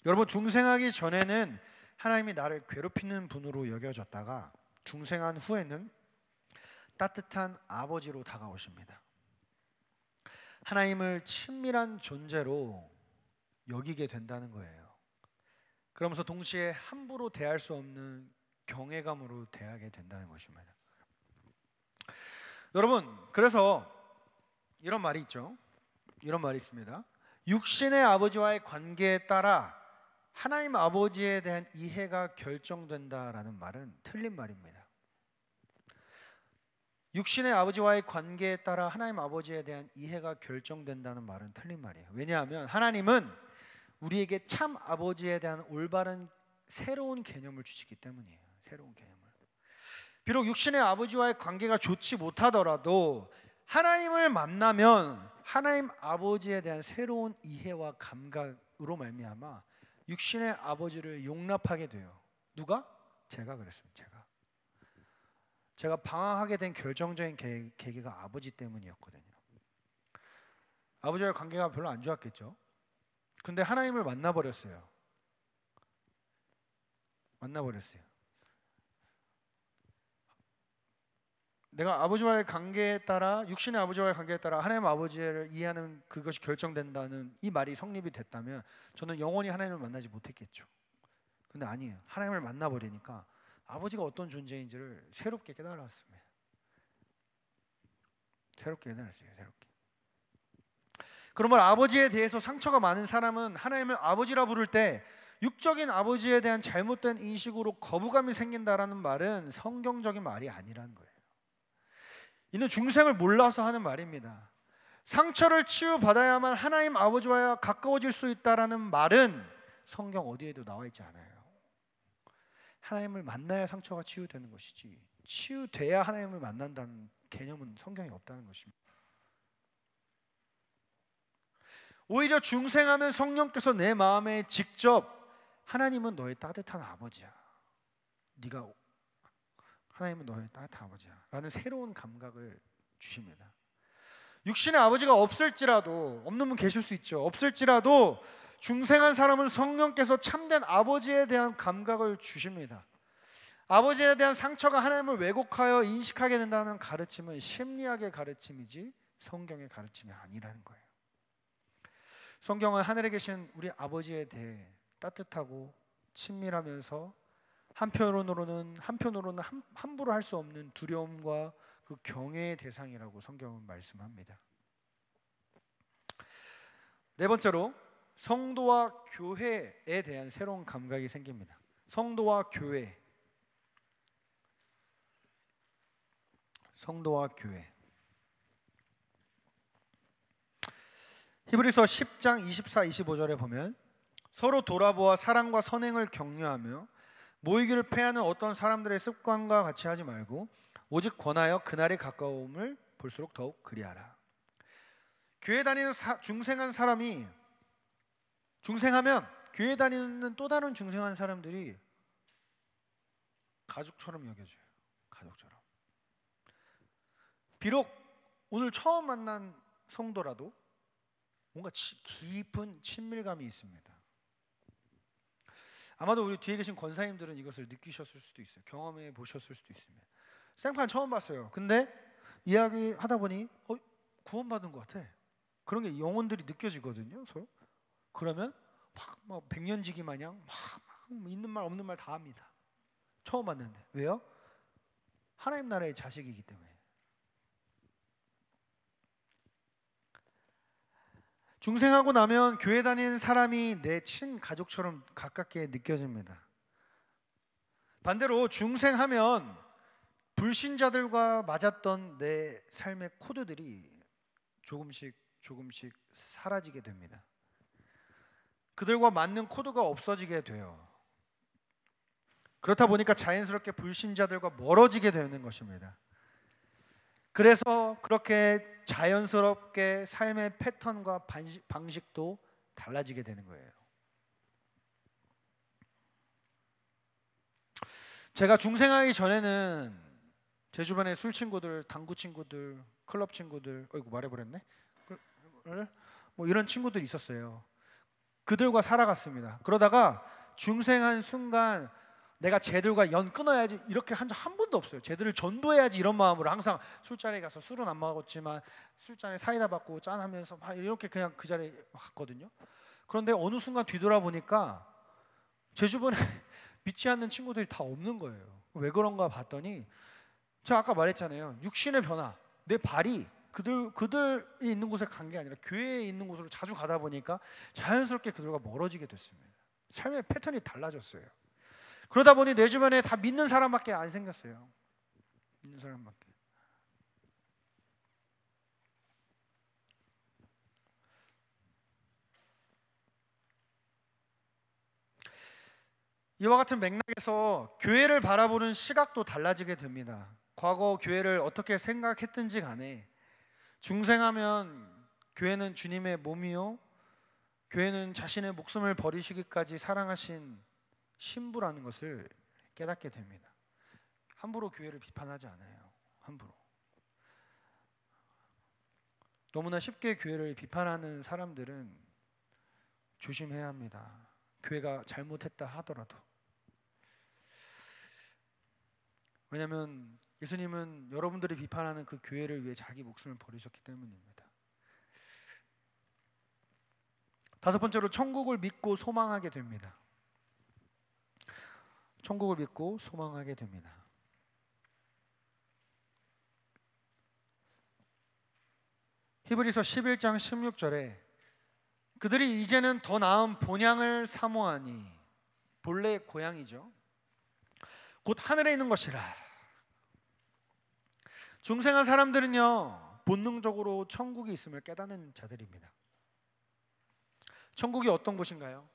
여러분, 중생하기 전에는 하나님이 나를 괴롭히는 분으로 여겨졌다가 중생한 후에는 따뜻한 아버지로 다가오십니다. 하나님을 친밀한 존재로 여기게 된다는 거예요. 그러면서 동시에 함부로 대할 수 없는 경외감으로 대하게 된다는 것입니다. 여러분, 그래서 이런 말이 있죠. 이런 말이 있습니다. 육신의 아버지와의 관계에 따라 하나님 아버지에 대한 이해가 결정된다라는 말은 틀린 말입니다. 육신의 아버지와의 관계에 따라 하나님 아버지에 대한 이해가 결정된다는 말은 틀린 말이에요. 왜냐하면 하나님은 우리에게 참 아버지에 대한 올바른 새로운 개념을 주시기 때문이에요. 새로운 개념을. 비록 육신의 아버지와의 관계가 좋지 못하더라도 하나님을 만나면 하나님 아버지에 대한 새로운 이해와 감각으로 말미암아 육신의 아버지를 용납하게 돼요. 누가? 제가 그랬습니다. 제가 방황하게 된 결정적인 계기가 아버지 때문이었거든요. 아버지와의 관계가 별로 안 좋았겠죠. 근데 하나님을 만나버렸어요. 내가 아버지와의 관계에 따라, 육신의 아버지와의 관계에 따라 하나님 아버지를 이해하는 그것이 결정된다는 이 말이 성립이 됐다면 저는 영원히 하나님을 만나지 못했겠죠. 근데 아니에요. 하나님을 만나버리니까 아버지가 어떤 존재인지를 새롭게 깨달았습니다. 새롭게. 그러면 아버지에 대해서 상처가 많은 사람은 하나님을 아버지라 부를 때 육적인 아버지에 대한 잘못된 인식으로 거부감이 생긴다라는 말은 성경적인 말이 아니라는 거예요. 이는 중생을 몰라서 하는 말입니다. 상처를 치유받아야만 하나님 아버지와 가까워질 수 있다라는 말은 성경 어디에도 나와 있지 않아요. 하나님을 만나야 상처가 치유되는 것이지 치유돼야 하나님을 만난다는 개념은 성경에 없다는 것입니다. 오히려 중생하면 성령께서 내 마음에 직접 하나님은 너의 따뜻한 아버지야. 하나님은 너의 따뜻한 아버지야 라는 새로운 감각을 주십니다. 육신의 아버지가 없는 분 계실 수 있죠. 없을지라도 중생한 사람은 성령께서 참된 아버지에 대한 감각을 주십니다. 아버지에 대한 상처가 하나님을 왜곡하여 인식하게 된다는 가르침은 심리학의 가르침이지 성경의 가르침이 아니라는 거예요. 성경은 하늘에 계신 우리 아버지에 대해 따뜻하고 친밀하면서 한편으로는 함부로 할 수 없는 두려움과 그 경외의 대상이라고 성경은 말씀합니다. 네 번째로 성도와 교회에 대한 새로운 감각이 생깁니다. 성도와 교회. 히브리서 10장 24, 25절에 보면 서로 돌아보아 사랑과 선행을 격려하며 모이기를 패하는 어떤 사람들의 습관과 같이 하지 말고 오직 권하여 그날이 가까움을 볼수록 더욱 그리하라. 교회 다니는 중생한 사람이 중생하면 교회 다니는 또 다른 중생한 사람들이 가족처럼 여겨져요. 가족처럼. 비록 오늘 처음 만난 성도라도 뭔가 깊은 친밀감이 있습니다. 아마도 우리 뒤에 계신 권사님들은 이것을 느끼셨을 수도 있어요. 경험해 보셨을 수도 있습니다. 생판 처음 봤어요. 근데 이야기 하다 보니 구원받은 것 같아. 그런 게 영혼들이 느껴지거든요, 서로. 그러면 막 백년지기 마냥 막 있는 말 없는 말 다 합니다. 처음 봤는데. 왜요? 하나님 나라의 자식이기 때문에. 중생하고 나면 교회 다니는 사람이 내 친가족처럼 가깝게 느껴집니다. 반대로 중생하면 불신자들과 맞았던 내 삶의 코드들이 조금씩 사라지게 됩니다. 그들과 맞는 코드가 없어지게 돼요. 그렇다 보니까 자연스럽게 불신자들과 멀어지게 되는 것입니다. 그래서 그렇게 자연스럽게 삶의 패턴과 방식도 달라지게 되는 거예요. 제가 중생하기 전에는 제 주변에 술 친구들, 당구 친구들, 클럽 친구들, 말해버렸네. 뭐 이런 친구들이 있었어요. 그들과 살아갔습니다. 그러다가 중생한 순간 내가 쟤들과 연 끊어야지 이렇게 한 적 한 번도 없어요. 쟤들을 전도해야지 이런 마음으로 항상 술자리에 가서 술은 안 먹었지만 술잔에 사이다 받고 짠하면서 막 이렇게 그냥 그 자리에 갔거든요. 그런데 어느 순간 뒤돌아보니까 제 주변에 믿지 않는 친구들이 다 없는 거예요. 왜 그런가 봤더니 제가 아까 말했잖아요. 육신의 변화, 내 발이 그들이 있는 곳에 간 게 아니라 교회에 있는 곳으로 자주 가다 보니까 자연스럽게 그들과 멀어지게 됐습니다. 삶의 패턴이 달라졌어요. 그러다 보니 내 주변에 다 믿는 사람밖에 안 생겼어요. 믿는 사람밖에. 이와 같은 맥락에서 교회를 바라보는 시각도 달라지게 됩니다. 과거 교회를 어떻게 생각했든지 간에 중생하면 교회는 주님의 몸이요, 교회는 자신의 목숨을 버리시기까지 사랑하신 신부라는 것을 깨닫게 됩니다. 함부로 교회를 비판하지 않아요. 함부로. 너무나 쉽게 교회를 비판하는 사람들은 조심해야 합니다. 교회가 잘못했다 하더라도. 왜냐하면 예수님은 여러분들이 비판하는 그 교회를 위해 자기 목숨을 버리셨기 때문입니다. 다섯 번째로 천국을 믿고 소망하게 됩니다. 천국을 믿고 소망하게 됩니다. 히브리서 11장 16절에 그들이 이제는 더 나은 본향을 사모하니, 본래 고향이죠. 곧 하늘에 있는 것이라. 중생한 사람들은요, 본능적으로 천국이 있음을 깨닫는 자들입니다. 천국이 어떤 곳인가요?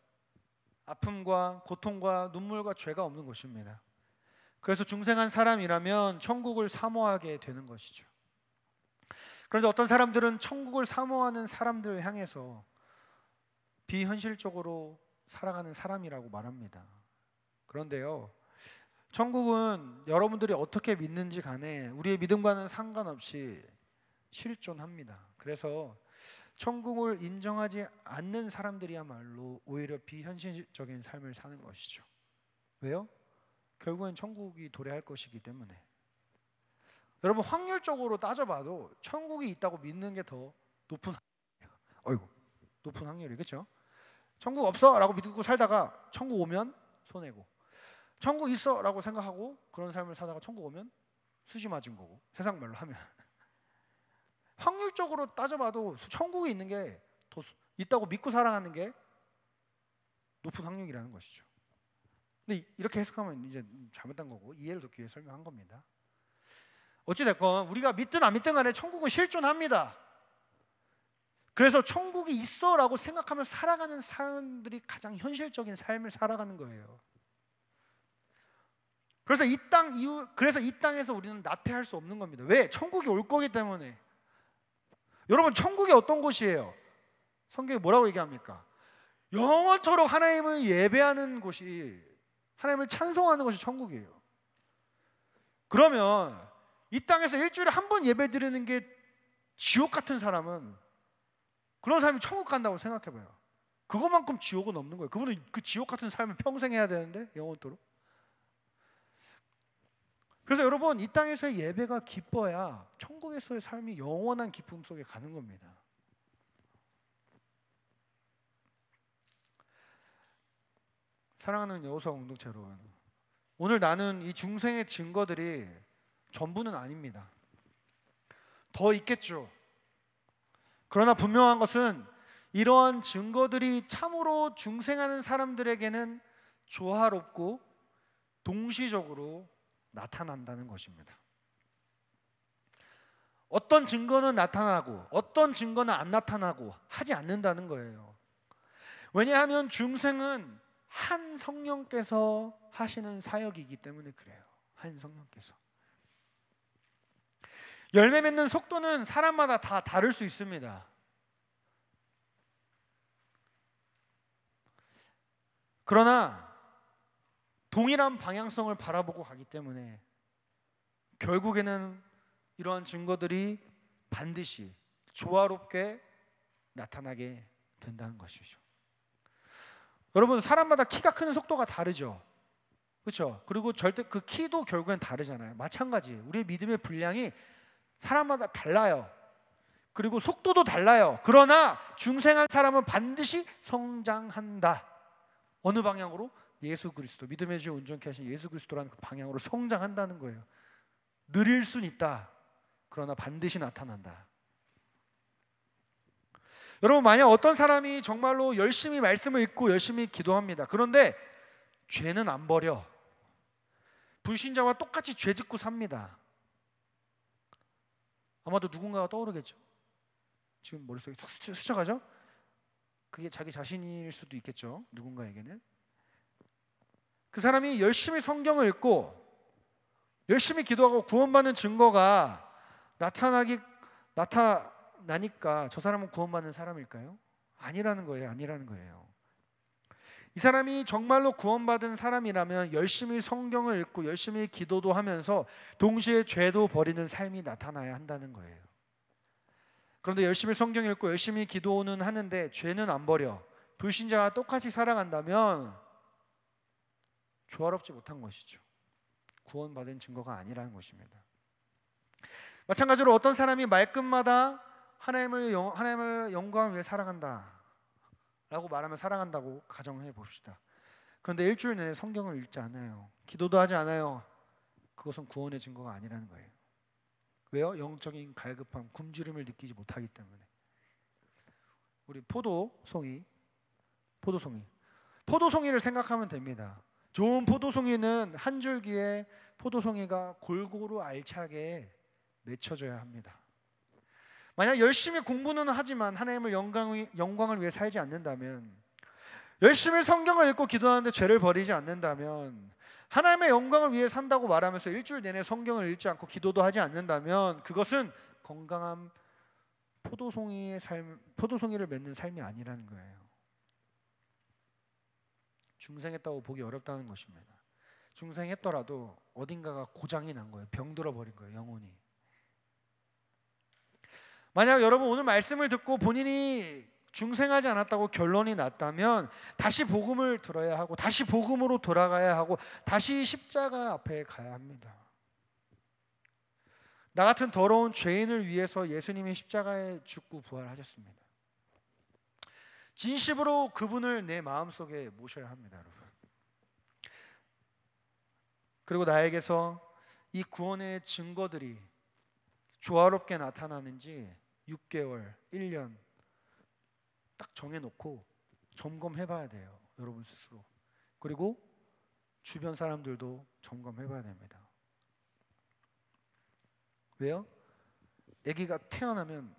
아픔과 고통과 눈물과 죄가 없는 곳입니다. 그래서 중생한 사람이라면 천국을 사모하게 되는 것이죠. 그런데 어떤 사람들은 천국을 사모하는 사람들 향해서 비현실적으로 살아가는 사람이라고 말합니다. 그런데요, 천국은 여러분들이 어떻게 믿는지 간에 우리의 믿음과는 상관없이 실존합니다. 그래서 천국을 인정하지 않는 사람들이야말로 오히려 비현실적인 삶을 사는 것이죠. 왜요? 결국엔 천국이 도래할 것이기 때문에. 여러분, 확률적으로 따져봐도 천국이 있다고 믿는 게 더 높은 높은 확률이겠죠? 천국 없어 라고 믿고 살다가 천국 오면 손해고, 천국 있어 라고 생각하고 그런 삶을 살다가 천국 오면 수지 맞은 거고, 세상 말로 하면 확률적으로 따져봐도 천국이 있는 게 더 있다고 믿고 살아가는 게 높은 확률이라는 것이죠. 근데 이렇게 해석하면 이제 잘못된 거고, 이해를 돕기 위해 설명한 겁니다. 어찌됐건 우리가 믿든 안 믿든 간에 천국은 실존합니다. 그래서 천국이 있어 라고 생각하면 살아가는 사람들이 가장 현실적인 삶을 살아가는 거예요. 그래서 이 땅에서 우리는 나태할 수 없는 겁니다. 왜? 천국이 올 거기 때문에. 여러분, 천국이 어떤 곳이에요? 성경이 뭐라고 얘기합니까? 영원토록 하나님을 예배하는 곳이, 하나님을 찬송하는 것이 천국이에요. 그러면 이 땅에서 일주일에 한 번 예배 드리는 게 지옥 같은 사람은, 그런 사람이 천국 간다고 생각해봐요. 그것만큼 지옥은 없는 거예요. 그분은 그 지옥 같은 삶을 평생 해야 되는데, 영원토록. 그래서 여러분, 이 땅에서의 예배가 기뻐야 천국에서의 삶이 영원한 기쁨 속에 가는 겁니다. 사랑하는 여호수아 공동체 여러분, 오늘 나는 이 중생의 증거들이 전부는 아닙니다. 더 있겠죠. 그러나 분명한 것은 이러한 증거들이 참으로 중생하는 사람들에게는 조화롭고 동시적으로 나타난다는 것입니다. 어떤 증거는 나타나고 어떤 증거는 안 나타나고 하지 않는다는 거예요. 왜냐하면 중생은 한 성령께서 하시는 사역이기 때문에 그래요. 한 성령께서. 열매 맺는 속도는 사람마다 다 다를 수 있습니다. 그러나 동일한 방향성을 바라보고 가기 때문에 결국에는 이러한 증거들이 반드시 조화롭게 나타나게 된다는 것이죠. 여러분, 사람마다 키가 크는 속도가 다르죠. 그렇죠? 그리고 절대 그 키도 결국엔 다르잖아요. 마찬가지, 우리의 믿음의 분량이 사람마다 달라요. 그리고 속도도 달라요. 그러나 중생한 사람은 반드시 성장한다. 어느 방향으로? 예수 그리스도, 믿음의 주 온전케 하신 예수 그리스도라는 그 방향으로 성장한다는 거예요. 느릴 순 있다. 그러나 반드시 나타난다. 여러분, 만약 어떤 사람이 정말로 열심히 말씀을 읽고 열심히 기도합니다. 그런데 죄는 안 버려. 불신자와 똑같이 죄 짓고 삽니다. 아마도 누군가가 떠오르겠죠. 지금 머릿속에 스쳐가죠? 그게 자기 자신일 수도 있겠죠. 누군가에게는. 그 사람이 열심히 성경을 읽고 열심히 기도하고 구원받는 증거가 나타나니까 저 사람은 구원받는 사람일까요? 아니라는 거예요. 아니라는 거예요. 이 사람이 정말로 구원받은 사람이라면 열심히 성경을 읽고 열심히 기도도 하면서 동시에 죄도 버리는 삶이 나타나야 한다는 거예요. 그런데 열심히 성경 읽고 열심히 기도는 하는데 죄는 안 버려. 불신자와 똑같이 살아간다면 조화롭지 못한 것이죠. 구원받은 증거가 아니라는 것입니다. 마찬가지로 어떤 사람이 말끝마다 하나님을 영광을 위해 살아간다 라고 말하면 살아간다고 가정해 봅시다. 그런데 일주일 내내 성경을 읽지 않아요. 기도도 하지 않아요. 그것은 구원의 증거가 아니라는 거예요. 왜요? 영적인 갈급함, 굶주림을 느끼지 못하기 때문에. 우리 포도송이를 생각하면 됩니다. 좋은 포도송이는 한 줄기에 포도송이가 골고루 알차게 맺혀져야 합니다. 만약 열심히 공부는 하지만 하나님을 영광을 위해 살지 않는다면, 열심히 성경을 읽고 기도하는데 죄를 버리지 않는다면, 하나님의 영광을 위해 산다고 말하면서 일주일 내내 성경을 읽지 않고 기도도 하지 않는다면 그것은 건강한 포도송이를 맺는 삶이 아니라는 거예요. 중생했다고 보기 어렵다는 것입니다. 중생했더라도 어딘가가 고장이 난 거예요. 병들어 버린 거예요. 영혼이. 만약 여러분 오늘 말씀을 듣고 본인이 중생하지 않았다고 결론이 났다면 다시 복음을 들어야 하고 다시 복음으로 돌아가야 하고 다시 십자가 앞에 가야 합니다. 나 같은 더러운 죄인을 위해서 예수님이 십자가에 죽고 부활하셨습니다. 진심으로 그분을 내 마음속에 모셔야 합니다, 여러분. 그리고 나에게서 이 구원의 증거들이 조화롭게 나타나는지 6개월, 1년 딱 정해놓고 점검해봐야 돼요, 여러분 스스로. 그리고 주변 사람들도 점검해봐야 됩니다. 왜요? 아기가 태어나면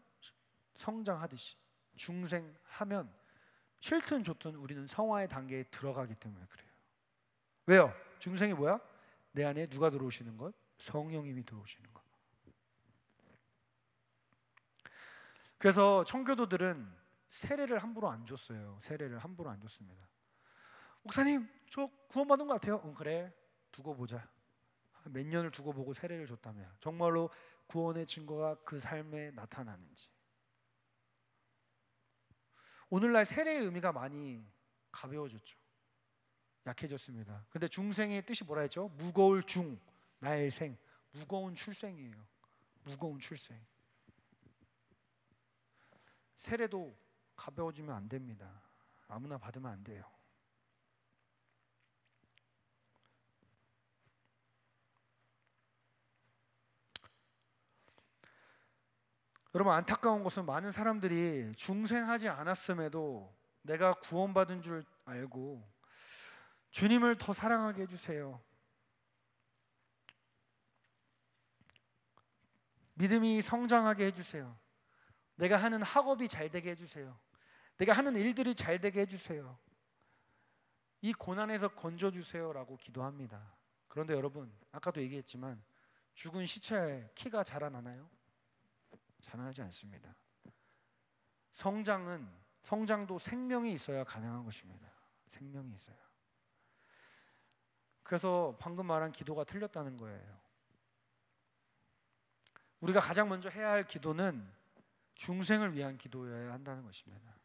성장하듯이 중생하면 싫든 좋든 우리는 성화의 단계에 들어가기 때문에 그래요. 왜요? 중생이 뭐야? 내 안에 누가 들어오시는 것? 성령님이 들어오시는 것. 그래서 청교도들은 세례를 함부로 안 줬어요. 세례를 함부로 안 줬습니다. 목사님, 저 구원받은 것 같아요. 그래, 두고 보자. 몇 년을 두고 보고 세례를 줬다며. 정말로 구원의 증거가 그 삶에 나타나는지. 오늘날 세례의 의미가 많이 가벼워졌죠. 약해졌습니다. 그런데 중생의 뜻이 뭐라 했죠? 무거울 중, 나의 생, 무거운 출생이에요. 무거운 출생. 세례도 가벼워지면 안 됩니다. 아무나 받으면 안 돼요. 여러분, 안타까운 것은 많은 사람들이 중생하지 않았음에도 내가 구원받은 줄 알고 주님을 더 사랑하게 해주세요, 믿음이 성장하게 해주세요, 내가 하는 학업이 잘 되게 해주세요, 내가 하는 일들이 잘 되게 해주세요, 이 고난에서 건져주세요라고 기도합니다. 그런데 여러분, 아까도 얘기했지만 죽은 시체에 키가 자라나나요? 자라나지 않습니다. 성장도 생명이 있어야 가능한 것입니다. 생명이 있어야. 그래서 방금 말한 기도가 틀렸다는 거예요. 우리가 가장 먼저 해야 할 기도는 중생을 위한 기도여야 한다는 것입니다.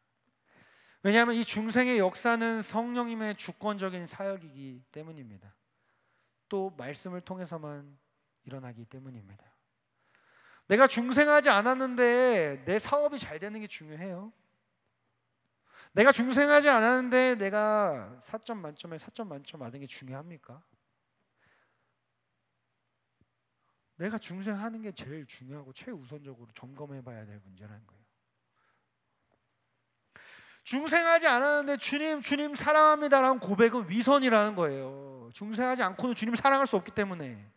왜냐하면 이 중생의 역사는 성령님의 주권적인 사역이기 때문입니다. 또 말씀을 통해서만 일어나기 때문입니다. 내가 중생하지 않았는데 내 사업이 잘 되는 게 중요해요? 내가 중생하지 않았는데 내가 4점 만점에 4점 만점 받은 게 중요합니까? 내가 중생하는 게 제일 중요하고 최우선적으로 점검해 봐야 될 문제라는 거예요. 중생하지 않았는데 주님 사랑합니다라는 고백은 위선이라는 거예요. 중생하지 않고는 주님 사랑할 수 없기 때문에.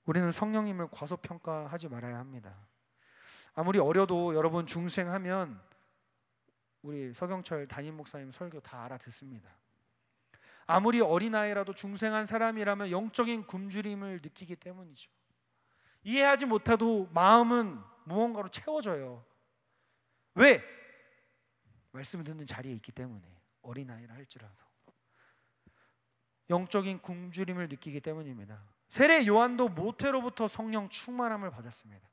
우리는 성령님을 과소평가하지 말아야 합니다. 아무리 어려도 여러분 중생하면 우리 서경철 담임 목사님 설교 다 알아듣습니다. 아무리 어린아이라도 중생한 사람이라면 영적인 굶주림을 느끼기 때문이죠. 이해하지 못해도 마음은 무언가로 채워져요. 왜? 말씀을 듣는 자리에 있기 때문에. 어린아이라 할지라도 영적인 굶주림을 느끼기 때문입니다. 세례 요한도 모태로부터 성령 충만함을 받았습니다.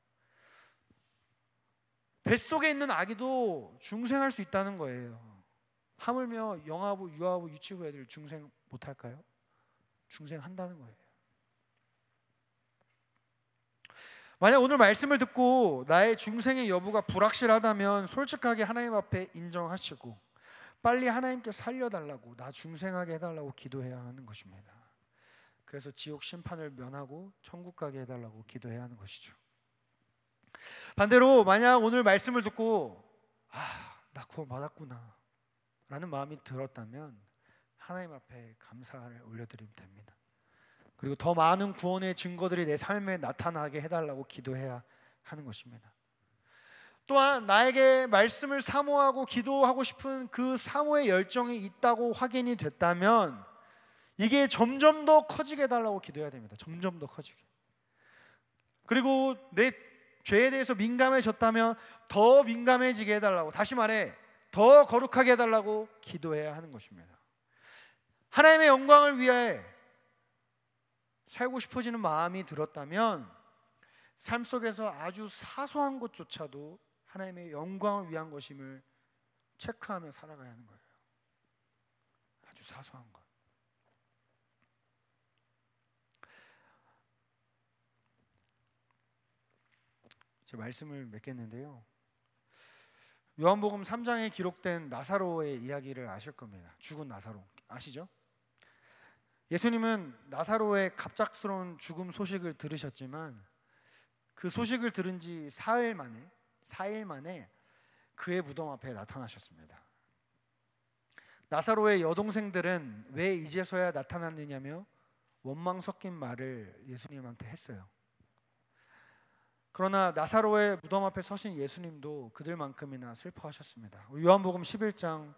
뱃속에 있는 아기도 중생할 수 있다는 거예요. 하물며 영아부, 유아부, 유치부 애들 중생 못할까요? 중생한다는 거예요. 만약 오늘 말씀을 듣고 나의 중생의 여부가 불확실하다면 솔직하게 하나님 앞에 인정하시고 빨리 하나님께 살려달라고, 나 중생하게 해달라고 기도해야 하는 것입니다. 그래서 지옥 심판을 면하고 천국 가게 해달라고 기도해야 하는 것이죠. 반대로 만약 오늘 말씀을 듣고 나 구원 받았구나 라는 마음이 들었다면 하나님 앞에 감사를 올려드리면 됩니다. 그리고 더 많은 구원의 증거들이 내 삶에 나타나게 해달라고 기도해야 하는 것입니다. 또한 나에게 말씀을 사모하고 기도하고 싶은 그 사모의 열정이 있다고 확인이 됐다면 이게 점점 더 커지게 해달라고 기도해야 됩니다. 점점 더 커지게. 그리고 내 죄에 대해서 민감해졌다면 더 민감해지게 해달라고, 다시 말해 더 거룩하게 해달라고 기도해야 하는 것입니다. 하나님의 영광을 위해 살고 싶어지는 마음이 들었다면 삶 속에서 아주 사소한 것조차도 하나님의 영광을 위한 것임을 체크하며 살아가야 하는 거예요. 아주 사소한 것. 제 말씀을 맺겠는데요. 요한복음 3장에 기록된 나사로의 이야기를 아실 겁니다. 죽은 나사로 아시죠? 예수님은 나사로의 갑작스러운 죽음 소식을 들으셨지만 그 소식을 들은 지 4일 만에 그의 무덤 앞에 나타나셨습니다. 나사로의 여동생들은 왜 이제서야 나타났느냐며 원망 섞인 말을 예수님한테 했어요. 그러나 나사로의 무덤 앞에 서신 예수님도 그들만큼이나 슬퍼하셨습니다. 요한복음 11장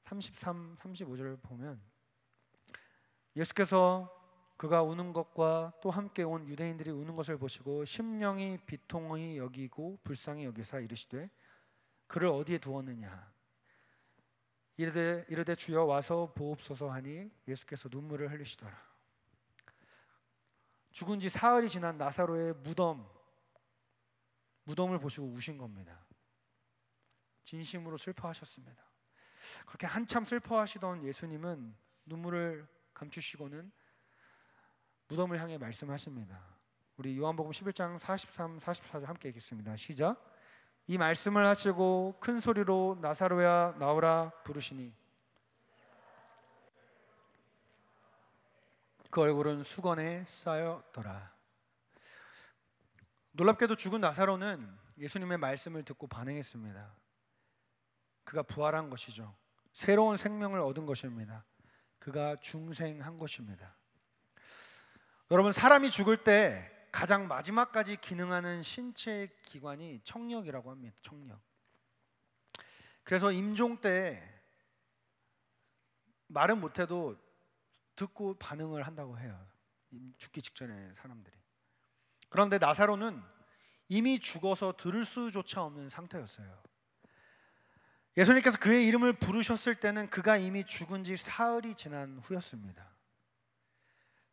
33, 35절을 보면 예수께서 그가 우는 것과 또 함께 온 유대인들이 우는 것을 보시고 심령이 비통히 여기고 불쌍히 여기사 이르시되 그를 어디에 두었느냐 이르되 주여 와서 보옵소서 하니 예수께서 눈물을 흘리시더라. 죽은 지 사흘이 지난 나사로의 무덤을 보시고 우신 겁니다. 진심으로 슬퍼하셨습니다. 그렇게 한참 슬퍼하시던 예수님은 눈물을 감추시고는 무덤을 향해 말씀하십니다. 우리 요한복음 11장 43, 44절 함께 읽겠습니다. 시작. 이 말씀을 하시고 큰 소리로 나사로야 나오라 부르시니 그 얼굴은 수건에 쌓였더라. 놀랍게도 죽은 나사로는 예수님의 말씀을 듣고 반응했습니다. 그가 부활한 것이죠. 새로운 생명을 얻은 것입니다. 그가 중생한 것입니다. 여러분, 사람이 죽을 때 가장 마지막까지 기능하는 신체 기관이 청력이라고 합니다. 청력. 그래서 임종 때 말은 못해도 듣고 반응을 한다고 해요. 죽기 직전에 사람들이. 그런데 나사로는 이미 죽어서 들을 수조차 없는 상태였어요. 예수님께서 그의 이름을 부르셨을 때는 그가 이미 죽은 지 사흘이 지난 후였습니다.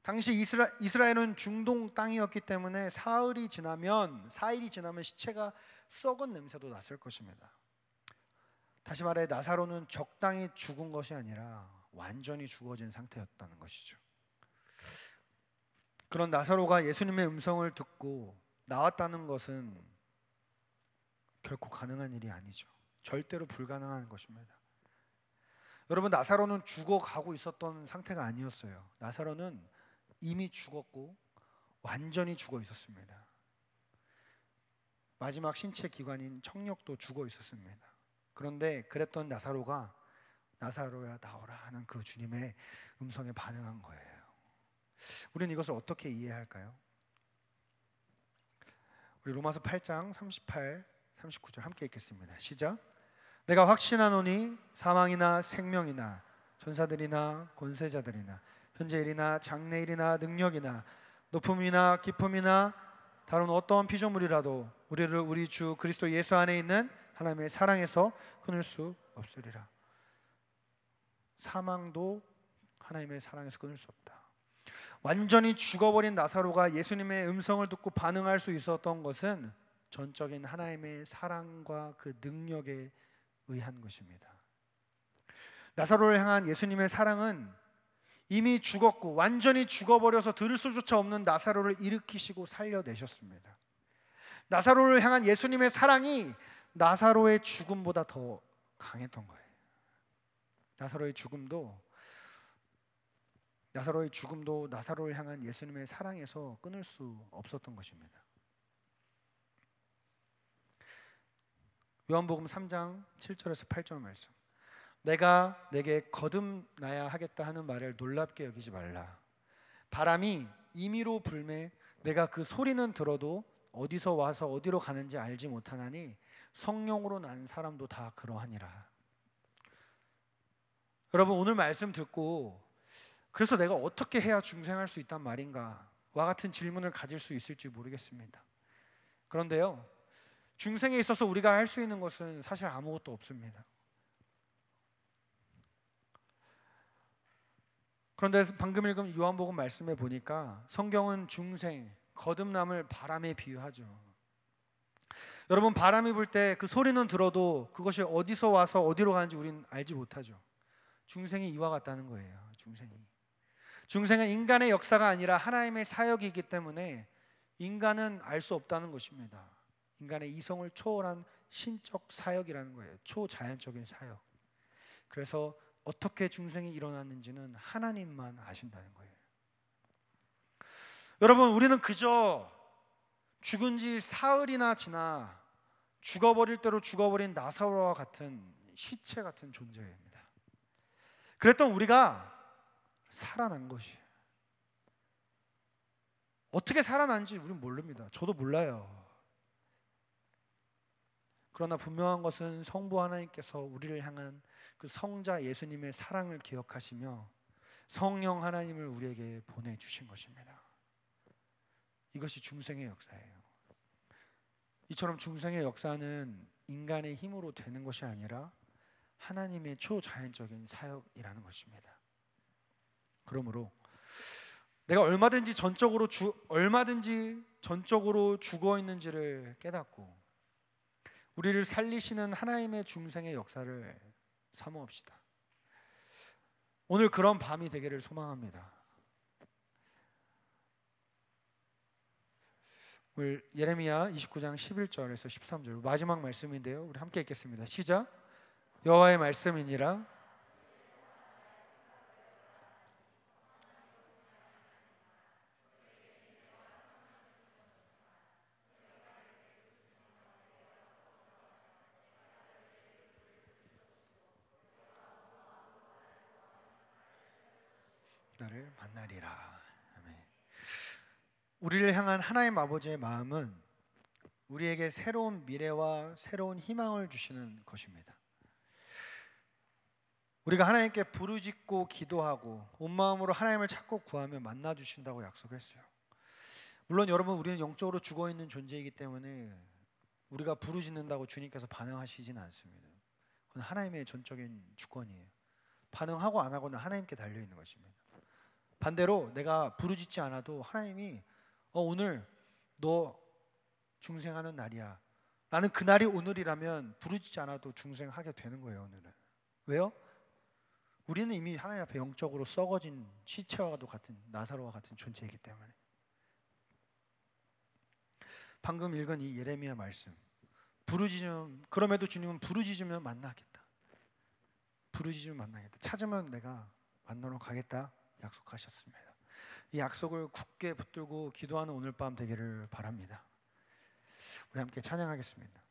당시 이스라엘은 중동 땅이었기 때문에 사일이 지나면 시체가 썩은 냄새도 났을 것입니다. 다시 말해 나사로는 적당히 죽은 것이 아니라 완전히 죽어진 상태였다는 것이죠. 그런 나사로가 예수님의 음성을 듣고 나왔다는 것은 결코 가능한 일이 아니죠. 절대로 불가능한 것입니다. 여러분, 나사로는 죽어가고 있었던 상태가 아니었어요. 나사로는 이미 죽었고 완전히 죽어 있었습니다. 마지막 신체 기관인 청력도 죽어 있었습니다. 그런데 그랬던 나사로가 나사로야 나오라 하는 그 주님의 음성에 반응한 거예요. 우리는 이것을 어떻게 이해할까요? 우리 로마서 8장 38, 39절 함께 읽겠습니다. 시작. 내가 확신하노니 사망이나 생명이나 전사들이나 권세자들이나 현재일이나 장래일이나 능력이나 높음이나 깊음이나 다른 어떠한 피조물이라도 우리를 우리 주 그리스도 예수 안에 있는 하나님의 사랑에서 끊을 수 없으리라. 사망도 하나님의 사랑에서 끊을 수 없다. 완전히 죽어버린 나사로가 예수님의 음성을 듣고 반응할 수 있었던 것은 전적인 하나님의 사랑과 그 능력에 의한 것입니다. 나사로를 향한 예수님의 사랑은 이미 죽었고 완전히 죽어버려서 들을 수조차 없는 나사로를 일으키시고 살려내셨습니다. 나사로를 향한 예수님의 사랑이 나사로의 죽음보다 더 강했던 거예요. 나사로의 죽음도 나사로를 향한 예수님의 사랑에서 끊을 수 없었던 것입니다. 요한복음 3장 7절에서 8절 말씀. 내가 내게 거듭나야 하겠다 하는 말을 놀랍게 여기지 말라. 바람이 임의로 불매 내가 그 소리는 들어도 어디서 와서 어디로 가는지 알지 못하나니 성령으로 난 사람도 다 그러하니라. 여러분, 오늘 말씀 듣고 그래서 내가 어떻게 해야 중생할 수 있단 말인가 와 같은 질문을 가질 수 있을지 모르겠습니다. 그런데요, 중생에 있어서 우리가 할 수 있는 것은 사실 아무것도 없습니다. 그런데 방금 읽은 요한복음 말씀에 보니까 성경은 중생, 거듭남을 바람에 비유하죠. 여러분, 바람이 불 때 그 소리는 들어도 그것이 어디서 와서 어디로 가는지 우리는 알지 못하죠. 중생이 이와 같다는 거예요. 중생은 인간의 역사가 아니라 하나님의 사역이기 때문에 인간은 알 수 없다는 것입니다. 인간의 이성을 초월한 신적 사역이라는 거예요. 초자연적인 사역. 그래서 어떻게 중생이 일어났는지는 하나님만 아신다는 거예요. 여러분, 우리는 그저 죽은 지 사흘이나 지나 죽어버릴 대로 죽어버린 나사로와 같은 시체 같은 존재입니다. 그랬던 우리가 살아난 것이에요. 어떻게 살아난지 우리는 모릅니다. 저도 몰라요. 그러나 분명한 것은 성부 하나님께서 우리를 향한 그 성자 예수님의 사랑을 기억하시며 성령 하나님을 우리에게 보내주신 것입니다. 이것이 중생의 역사예요. 이처럼 중생의 역사는 인간의 힘으로 되는 것이 아니라 하나님의 초자연적인 사역이라는 것입니다. 그러므로 내가 얼마든지 전적으로 죽어 있는지를 깨닫고 우리를 살리시는 하나님의 중생의 역사를 사모합시다. 오늘 그런 밤이 되기를 소망합니다. 오늘 예레미야 29장 11절에서 13절 마지막 말씀인데요. 우리 함께 읽겠습니다. 시작. 여호와의 말씀이니라. 나를 만나리라. 아멘. 우리를 향한 하나님 아버지의 마음은 우리에게 새로운 미래와 새로운 희망을 주시는 것입니다. 우리가 하나님께 부르짖고 기도하고 온 마음으로 하나님을 찾고 구하면 만나 주신다고 약속했어요. 물론 여러분, 우리는 영적으로 죽어 있는 존재이기 때문에 우리가 부르짖는다고 주님께서 반응하시지는 않습니다. 그건 하나님의 전적인 주권이에요. 반응하고 안 하고는 하나님께 달려 있는 것입니다. 반대로 내가 부르짖지 않아도 하나님이 오늘 너 중생하는 날이야. 나는 그날이 오늘이라면 부르짖지 않아도 중생하게 되는 거예요. 오늘은. 왜요? 우리는 이미 하나님 앞에 영적으로 썩어진 시체와도 같은 나사로와 같은 존재이기 때문에. 방금 읽은 이 예레미야 말씀, 그럼에도 주님은 부르짖으면 만나겠다. 부르짖으면 만나겠다. 찾으면 내가 만나러 가겠다 약속하셨습니다. 이 약속을 굳게 붙들고 기도하는 오늘 밤 되기를 바랍니다. 우리 함께 찬양하겠습니다.